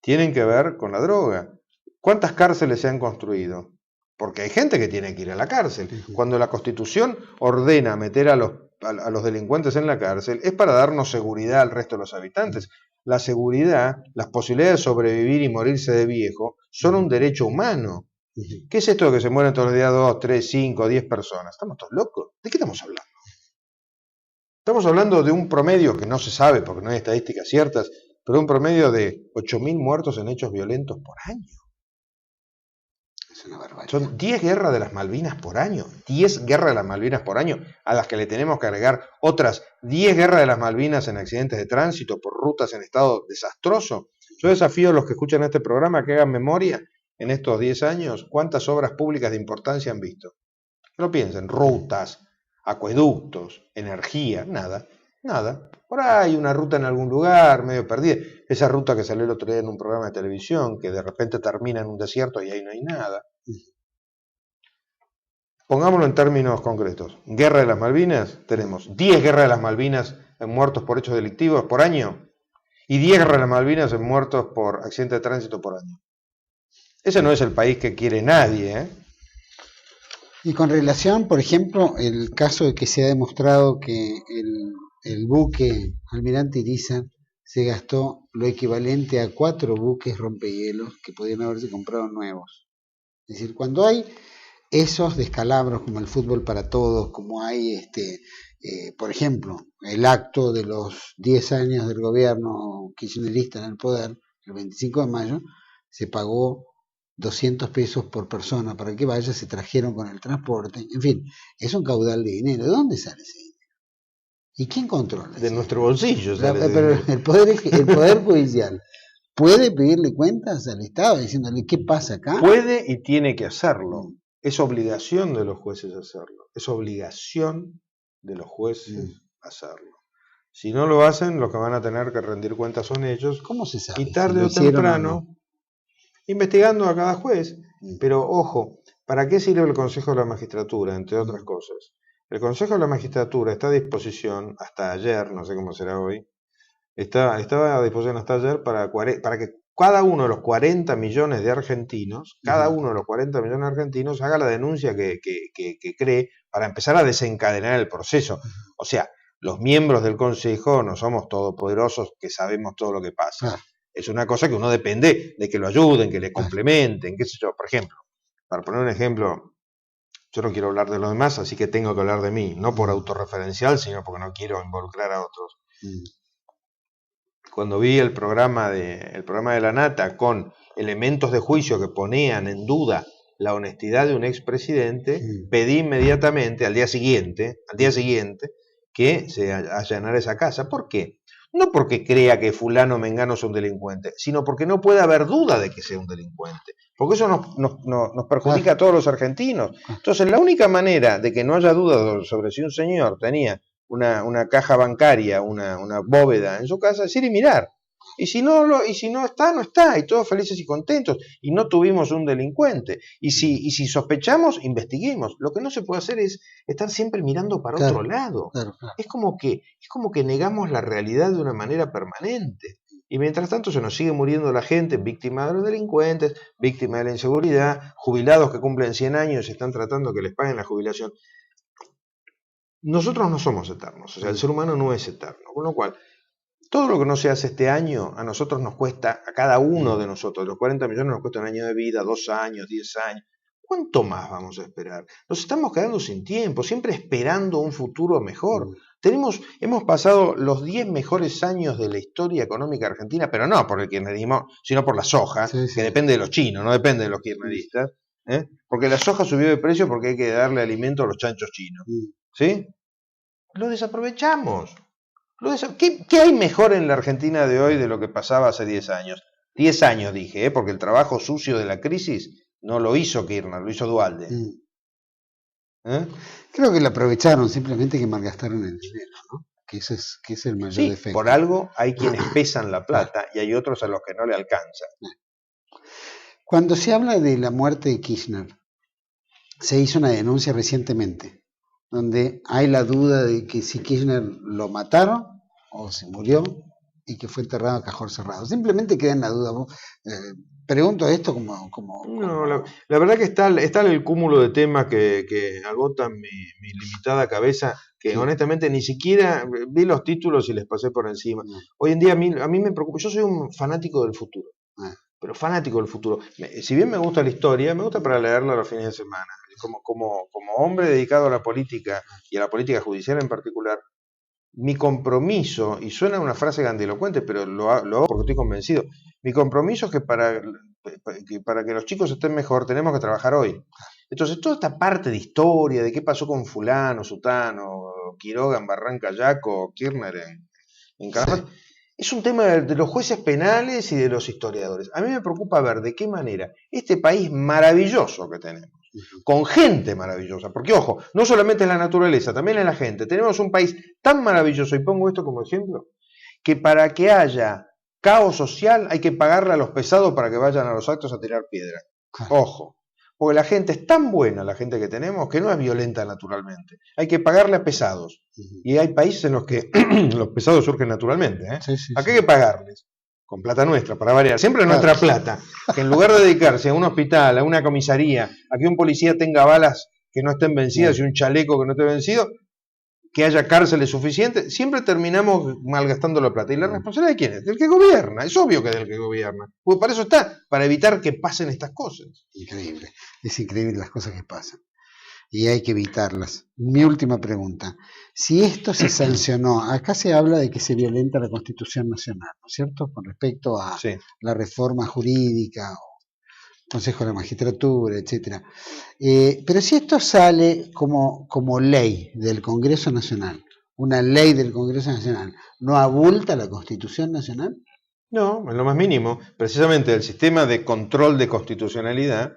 tienen que ver con la droga. ¿Cuántas cárceles se han construido? Porque hay gente que tiene que ir a la cárcel. Cuando la Constitución ordena meter a los delincuentes en la cárcel, es para darnos seguridad al resto de los habitantes. La seguridad, las posibilidades de sobrevivir y morirse de viejo, son un derecho humano. ¿Qué es esto de que se mueren todos los días 2, 3, 5, 10 personas? ¿Estamos todos locos? ¿De qué estamos hablando? Estamos hablando de un promedio que no se sabe porque no hay estadísticas ciertas, pero un promedio de 8.000 muertos en hechos violentos por año. Es una barbaridad. Son 10 guerras de las Malvinas por año. 10 guerras de las Malvinas por año, a las que le tenemos que agregar otras 10 guerras de las Malvinas en accidentes de tránsito por rutas en estado desastroso. Yo desafío a los que escuchan este programa que hagan memoria en estos 10 años cuántas obras públicas de importancia han visto. No piensen, rutas, acueductos, energía, nada. Por ahí una ruta en algún lugar, medio perdida. Esa ruta que salió el otro día en un programa de televisión, que de repente termina en un desierto y ahí no hay nada. Pongámoslo en términos concretos. Guerra de las Malvinas, tenemos 10 guerras de las Malvinas en muertos por hechos delictivos por año y 10 guerras de las Malvinas en muertos por accidente de tránsito por año. Ese no es el país que quiere nadie, ¿eh? Y con relación, por ejemplo, el caso de que se ha demostrado que el buque Almirante Iriza se gastó lo equivalente a 4 buques rompehielos que podían haberse comprado nuevos. Es decir, cuando hay esos descalabros como el fútbol para todos, como hay, por ejemplo, el acto de los 10 años del gobierno kirchnerista en el poder, el 25 de mayo, se pagó 200 pesos por persona para que vaya, se trajeron con el transporte, en fin, es un caudal de dinero. ¿De dónde sale ese dinero? ¿Y quién controla? De nuestro bolsillo. Pero el poder judicial puede pedirle cuentas al Estado diciéndole qué pasa acá. Puede y tiene que hacerlo. Es obligación de los jueces hacerlo. Es obligación de los jueces hacerlo. Si no lo hacen, los que van a tener que rendir cuentas son ellos. ¿Cómo se sabe? Y tarde o temprano, investigando a cada juez. Pero ojo, ¿para qué sirve el Consejo de la Magistratura? Entre otras cosas. El Consejo de la Magistratura está a disposición hasta ayer, no sé cómo será hoy, estaba a disposición hasta ayer para que cada uno de los 40 millones de argentinos, haga la denuncia que cree para empezar a desencadenar el proceso. O sea, los miembros del Consejo no somos todopoderosos que sabemos todo lo que pasa. Es una cosa que uno depende de que lo ayuden, que le complementen, qué sé yo. Por ejemplo, para poner un ejemplo, yo no quiero hablar de los demás, así que tengo que hablar de mí, no por autorreferencial, sino porque no quiero involucrar a otros. Cuando vi el programa de la Nata con elementos de juicio que ponían en duda la honestidad de un expresidente, pedí inmediatamente, al día siguiente, que se allanara esa casa. ¿Por qué? No porque crea que fulano mengano es un delincuente, sino porque no puede haber duda de que sea un delincuente. Porque eso nos perjudica a todos los argentinos. Entonces, la única manera de que no haya duda sobre si un señor tenía una caja bancaria, una bóveda en su casa, es ir y mirar. Y si no está, no está, y todos felices y contentos, y no tuvimos un delincuente. Y si sospechamos, investiguemos. Lo que no se puede hacer es estar siempre mirando para otro lado. Es como que negamos la realidad de una manera permanente. Y mientras tanto se nos sigue muriendo la gente, víctima de los delincuentes, víctima de la inseguridad, jubilados que cumplen 100 años y están tratando que les paguen la jubilación. Nosotros no somos eternos, o sea, el ser humano no es eterno, con lo cual, todo lo que no se hace este año, a nosotros nos cuesta, a cada uno de nosotros, los 40 millones nos cuesta un año de vida, 2 años, 10 años. ¿Cuánto más vamos a esperar? Nos estamos quedando sin tiempo, siempre esperando un futuro mejor. Hemos pasado los 10 mejores años de la historia económica argentina, pero no por el kirchnerismo, sino por la soja, que depende de los chinos, no depende de los kirchneristas. Porque la soja subió de precio porque hay que darle alimento a los chanchos chinos. ¿Sí? Lo desaprovechamos. ¿Qué hay mejor en la Argentina de hoy de lo que pasaba hace 10 años? 10 años dije, porque el trabajo sucio de la crisis no lo hizo Kirchner, lo hizo Duhalde. Creo que lo aprovecharon, simplemente que malgastaron el dinero, ¿no? Que ese es el mayor defecto. Por algo hay quienes pesan la plata y hay otros a los que no le alcanza. Cuando se habla de la muerte de Kirchner, se hizo una denuncia recientemente, donde hay la duda de que si Kirchner lo mataron o se murió y que fue enterrado a cajón cerrado. Simplemente queda en la duda. Pregunto esto como... No, la verdad que está el cúmulo de temas que agotan mi limitada cabeza, que honestamente ni siquiera vi los títulos y les pasé por encima. Hoy en día a mí me preocupa, yo soy un fanático del futuro, pero fanático del futuro. Si bien me gusta la historia, me gusta para leerla los fines de semana. Como hombre dedicado a la política y a la política judicial en particular, mi compromiso, y suena una frase grandilocuente, pero lo hago porque estoy convencido, mi compromiso es que para que los chicos estén mejor tenemos que trabajar hoy. Entonces toda esta parte de historia, de qué pasó con fulano, sutano, Quiroga en Barranca Yaco, Kirchner en Caracas, es un tema de los jueces penales y de los historiadores. A mí me preocupa ver de qué manera este país maravilloso que tenemos, con gente maravillosa, porque ojo, no solamente es la naturaleza, también es la gente. Tenemos un país tan maravilloso, y pongo esto como ejemplo, que para que haya caos social hay que pagarle a los pesados para que vayan a los actos a tirar piedra. Ojo, porque la gente es tan buena, la gente que tenemos, que no es violenta naturalmente. Hay que pagarle a pesados. Y hay países en los que los pesados surgen naturalmente. ¿A qué hay que pagarles? Con plata nuestra, para variar, siempre nuestra plata, que en lugar de dedicarse a un hospital, a una comisaría, a que un policía tenga balas que no estén vencidas y un chaleco que no esté vencido, que haya cárceles suficientes, siempre terminamos malgastando la plata. ¿Y la responsabilidad de quién es? Del que gobierna, es obvio que es del que gobierna. Pues para eso está, para evitar que pasen estas cosas. Increíble, es increíble las cosas que pasan. Y hay que evitarlas. Mi última pregunta. Si esto se sancionó, acá se habla de que se violenta la Constitución Nacional, ¿no es cierto? Con respecto a la reforma jurídica. Consejo de la Magistratura, etcétera. Pero si esto sale como ley del Congreso Nacional, una ley del Congreso Nacional, ¿no abulta la Constitución Nacional? No, en lo más mínimo. Precisamente el sistema de control de constitucionalidad,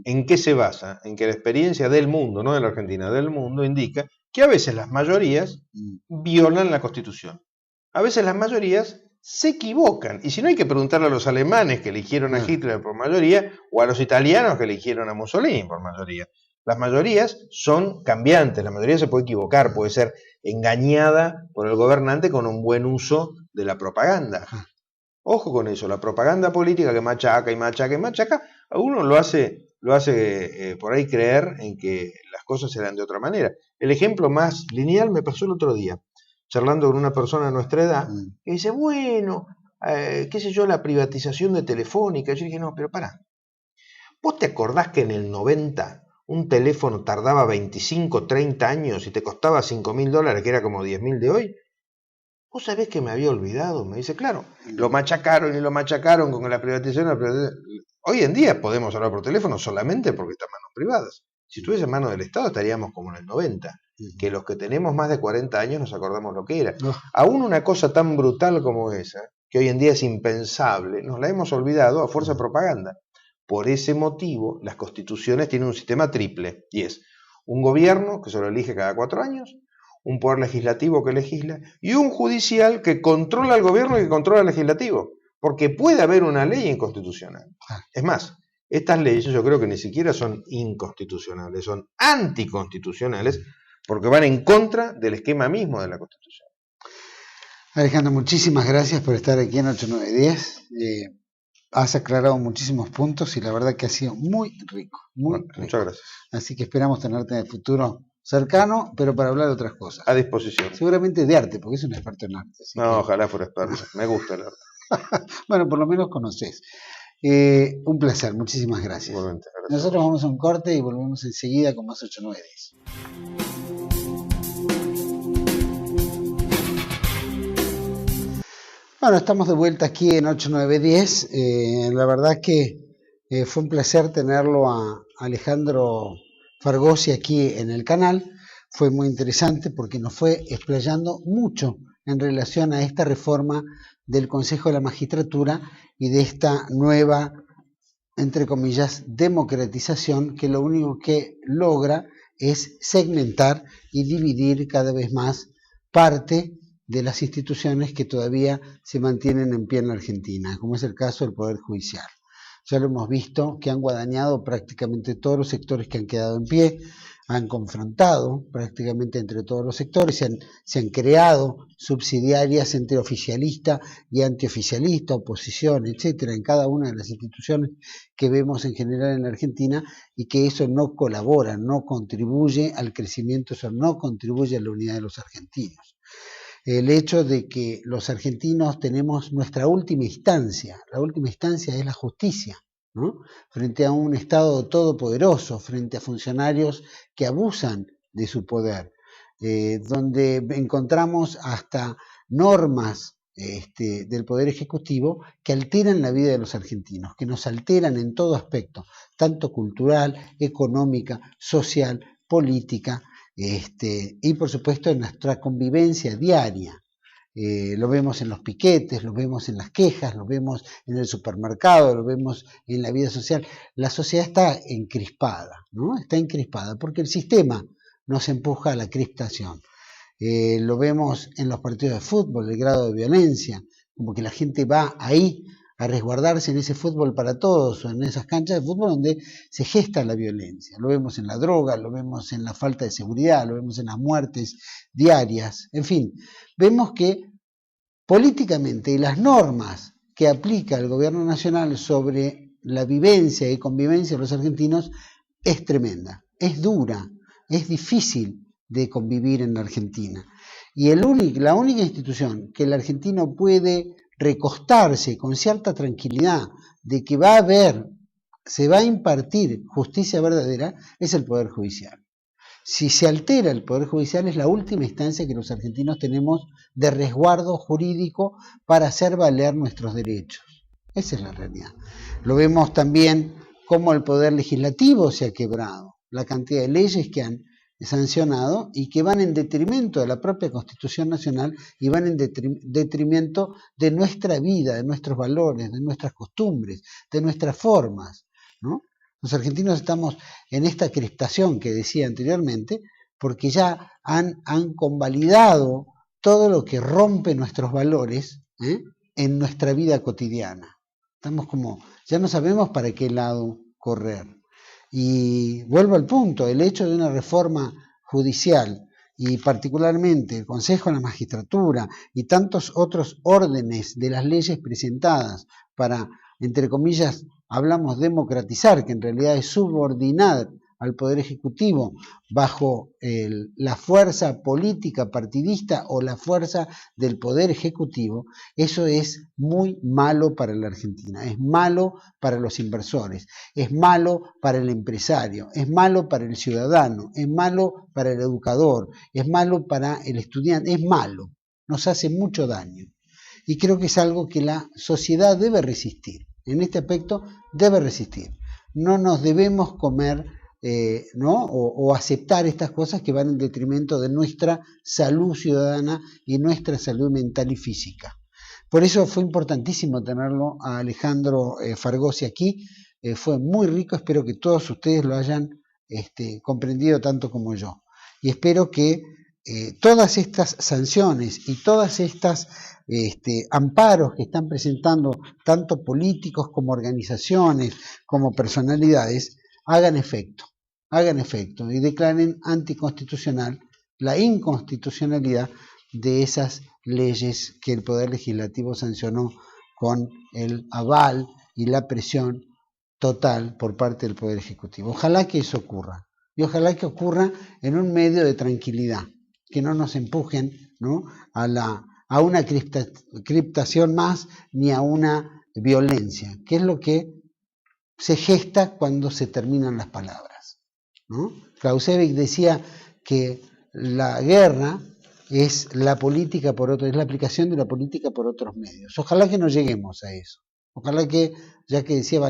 ¿en qué se basa? En que la experiencia del mundo, no de la Argentina, del mundo, indica que a veces las mayorías violan la Constitución. A veces las mayorías se equivocan. Y si no, hay que preguntarle a los alemanes que eligieron a Hitler por mayoría o a los italianos que eligieron a Mussolini por mayoría. Las mayorías son cambiantes, la mayoría se puede equivocar, puede ser engañada por el gobernante con un buen uso de la propaganda. Ojo con eso, la propaganda política que machaca y machaca y machaca, a uno lo hace por ahí creer en que las cosas serán de otra manera. El ejemplo más lineal me pasó el otro día, charlando con una persona de nuestra edad, que dice, bueno, qué sé yo, la privatización de Telefónica. Yo dije, no, pero pará, ¿vos te acordás que en el 90 un teléfono tardaba 25, 30 años y te costaba $5.000, que era como 10.000 de hoy? ¿Vos sabés que me había olvidado? Me dice, claro, lo machacaron y lo machacaron con la privatización. Hoy en día podemos hablar por teléfono solamente porque está en manos privadas. Si estuviese en manos del Estado estaríamos como en el 90, que los que tenemos más de 40 años nos acordamos lo que era. Aún una cosa tan brutal como esa, que hoy en día es impensable, nos la hemos olvidado a fuerza de propaganda. Por ese motivo, las constituciones tienen un sistema triple, y es un gobierno que se lo elige cada 4 años, un poder legislativo que legisla, y un judicial que controla al gobierno y que controla al legislativo, porque puede haber una ley inconstitucional. Es más, estas leyes yo creo que ni siquiera son inconstitucionales, son anticonstitucionales, porque van en contra del esquema mismo de la Constitución. Alejandro, muchísimas gracias por estar aquí en 8910. Has aclarado muchísimos puntos y la verdad que ha sido muy rico, rico. Muchas gracias. Así que esperamos tenerte en el futuro cercano, pero para hablar de otras cosas. A disposición. Seguramente de arte, porque es un experto en arte. No, ojalá fuera experto. Me gusta el arte. Bueno, por lo menos conoces. Un placer, muchísimas gracias. Igualmente, gracias. Nosotros vamos a un corte y volvemos enseguida con más 8910. Bueno, estamos de vuelta aquí en 8910. La verdad que fue un placer tenerlo a Alejandro Fargosi aquí en el canal. Fue muy interesante porque nos fue explayando mucho en relación a esta reforma del Consejo de la Magistratura y de esta nueva, entre comillas, democratización, que lo único que logra es segmentar y dividir cada vez más parte de las instituciones que todavía se mantienen en pie en la Argentina, como es el caso del Poder Judicial. Ya lo hemos visto que han guadañado prácticamente todos los sectores que han quedado en pie, han confrontado prácticamente entre todos los sectores, se han creado subsidiarias entre oficialista y antioficialista, oposición, etcétera, en cada una de las instituciones que vemos en general en la Argentina, y que eso no colabora, no contribuye al crecimiento, eso no contribuye a la unidad de los argentinos. El hecho de que los argentinos tenemos nuestra última instancia, la última instancia es la justicia, ¿no? Frente a un Estado todopoderoso, frente a funcionarios que abusan de su poder, donde encontramos hasta normas del Poder Ejecutivo que alteran la vida de los argentinos, que nos alteran en todo aspecto, tanto cultural, económica, social, política, y por supuesto en nuestra convivencia diaria. Lo vemos en los piquetes, lo vemos en las quejas, lo vemos en el supermercado, lo vemos en la vida social. La sociedad está encrispada, ¿no? Está encrispada porque el sistema nos empuja a la crispación. Lo vemos en los partidos de fútbol, el grado de violencia, como que la gente va ahí a resguardarse en ese fútbol para todos, o en esas canchas de fútbol donde se gesta la violencia. Lo vemos en la droga, lo vemos en la falta de seguridad, lo vemos en las muertes diarias, en fin. Vemos que políticamente las normas que aplica el gobierno nacional sobre la vivencia y convivencia de los argentinos es tremenda, es dura, es difícil de convivir en la Argentina. Y la única institución que el argentino puede recostarse con cierta tranquilidad de que se va a impartir justicia verdadera es el Poder Judicial. Si se altera el Poder Judicial es la última instancia que los argentinos tenemos de resguardo jurídico para hacer valer nuestros derechos. Esa es la realidad. Lo vemos también cómo el poder legislativo se ha quebrado, la cantidad de leyes que han sancionado y que van en detrimento de la propia Constitución Nacional y van en detrimento de nuestra vida, de nuestros valores, de nuestras costumbres, de nuestras formas, ¿no? Los argentinos estamos en esta crispación que decía anteriormente, porque ya han convalidado todo lo que rompe nuestros valores en nuestra vida cotidiana. Estamos como, ya no sabemos para qué lado correr. Y vuelvo al punto, el hecho de una reforma judicial y particularmente el Consejo de la Magistratura y tantos otros órdenes de las leyes presentadas para, entre comillas, hablamos democratizar, que en realidad es subordinar al Poder Ejecutivo bajo la fuerza política partidista o la fuerza del Poder Ejecutivo, eso es muy malo para la Argentina, es malo para los inversores, es malo para el empresario, es malo para el ciudadano, es malo para el educador, es malo para el estudiante, es malo, nos hace mucho daño. Y creo que es algo que la sociedad debe resistir, en este aspecto debe resistir. No nos debemos comer ¿no? o aceptar estas cosas que van en detrimento de nuestra salud ciudadana y nuestra salud mental y física. Por eso fue importantísimo tenerlo a Alejandro Fargosi aquí, fue muy rico, espero que todos ustedes lo hayan comprendido tanto como yo. Y espero que todas estas sanciones y todas estas amparos que están presentando tanto políticos como organizaciones, como personalidades, hagan efecto y declaren anticonstitucional la inconstitucionalidad de esas leyes que el Poder Legislativo sancionó con el aval y la presión total por parte del Poder Ejecutivo. Ojalá que eso ocurra, y ojalá que ocurra en un medio de tranquilidad, que no nos empujen, ¿no? a una criptación más ni a una violencia, que es lo que se gesta cuando se terminan las palabras, ¿no? Clausewitz decía que la guerra es la política es la aplicación de la política por otros medios. Ojalá que no lleguemos a eso. Ojalá que, ya que decía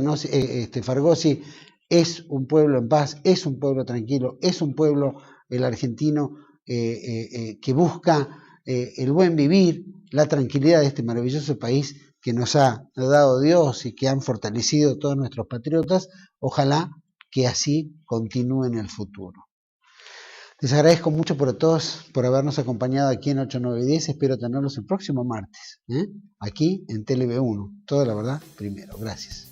Fargosi, es un pueblo en paz, es un pueblo tranquilo, es un pueblo, el argentino, que busca el buen vivir, la tranquilidad de este maravilloso país que nos ha dado Dios y que han fortalecido todos nuestros patriotas. Ojalá que así continúe en el futuro. Les agradezco mucho por todos por habernos acompañado aquí en 8910. Espero tenerlos el próximo martes, aquí en TLV1. Toda la verdad primero. Gracias.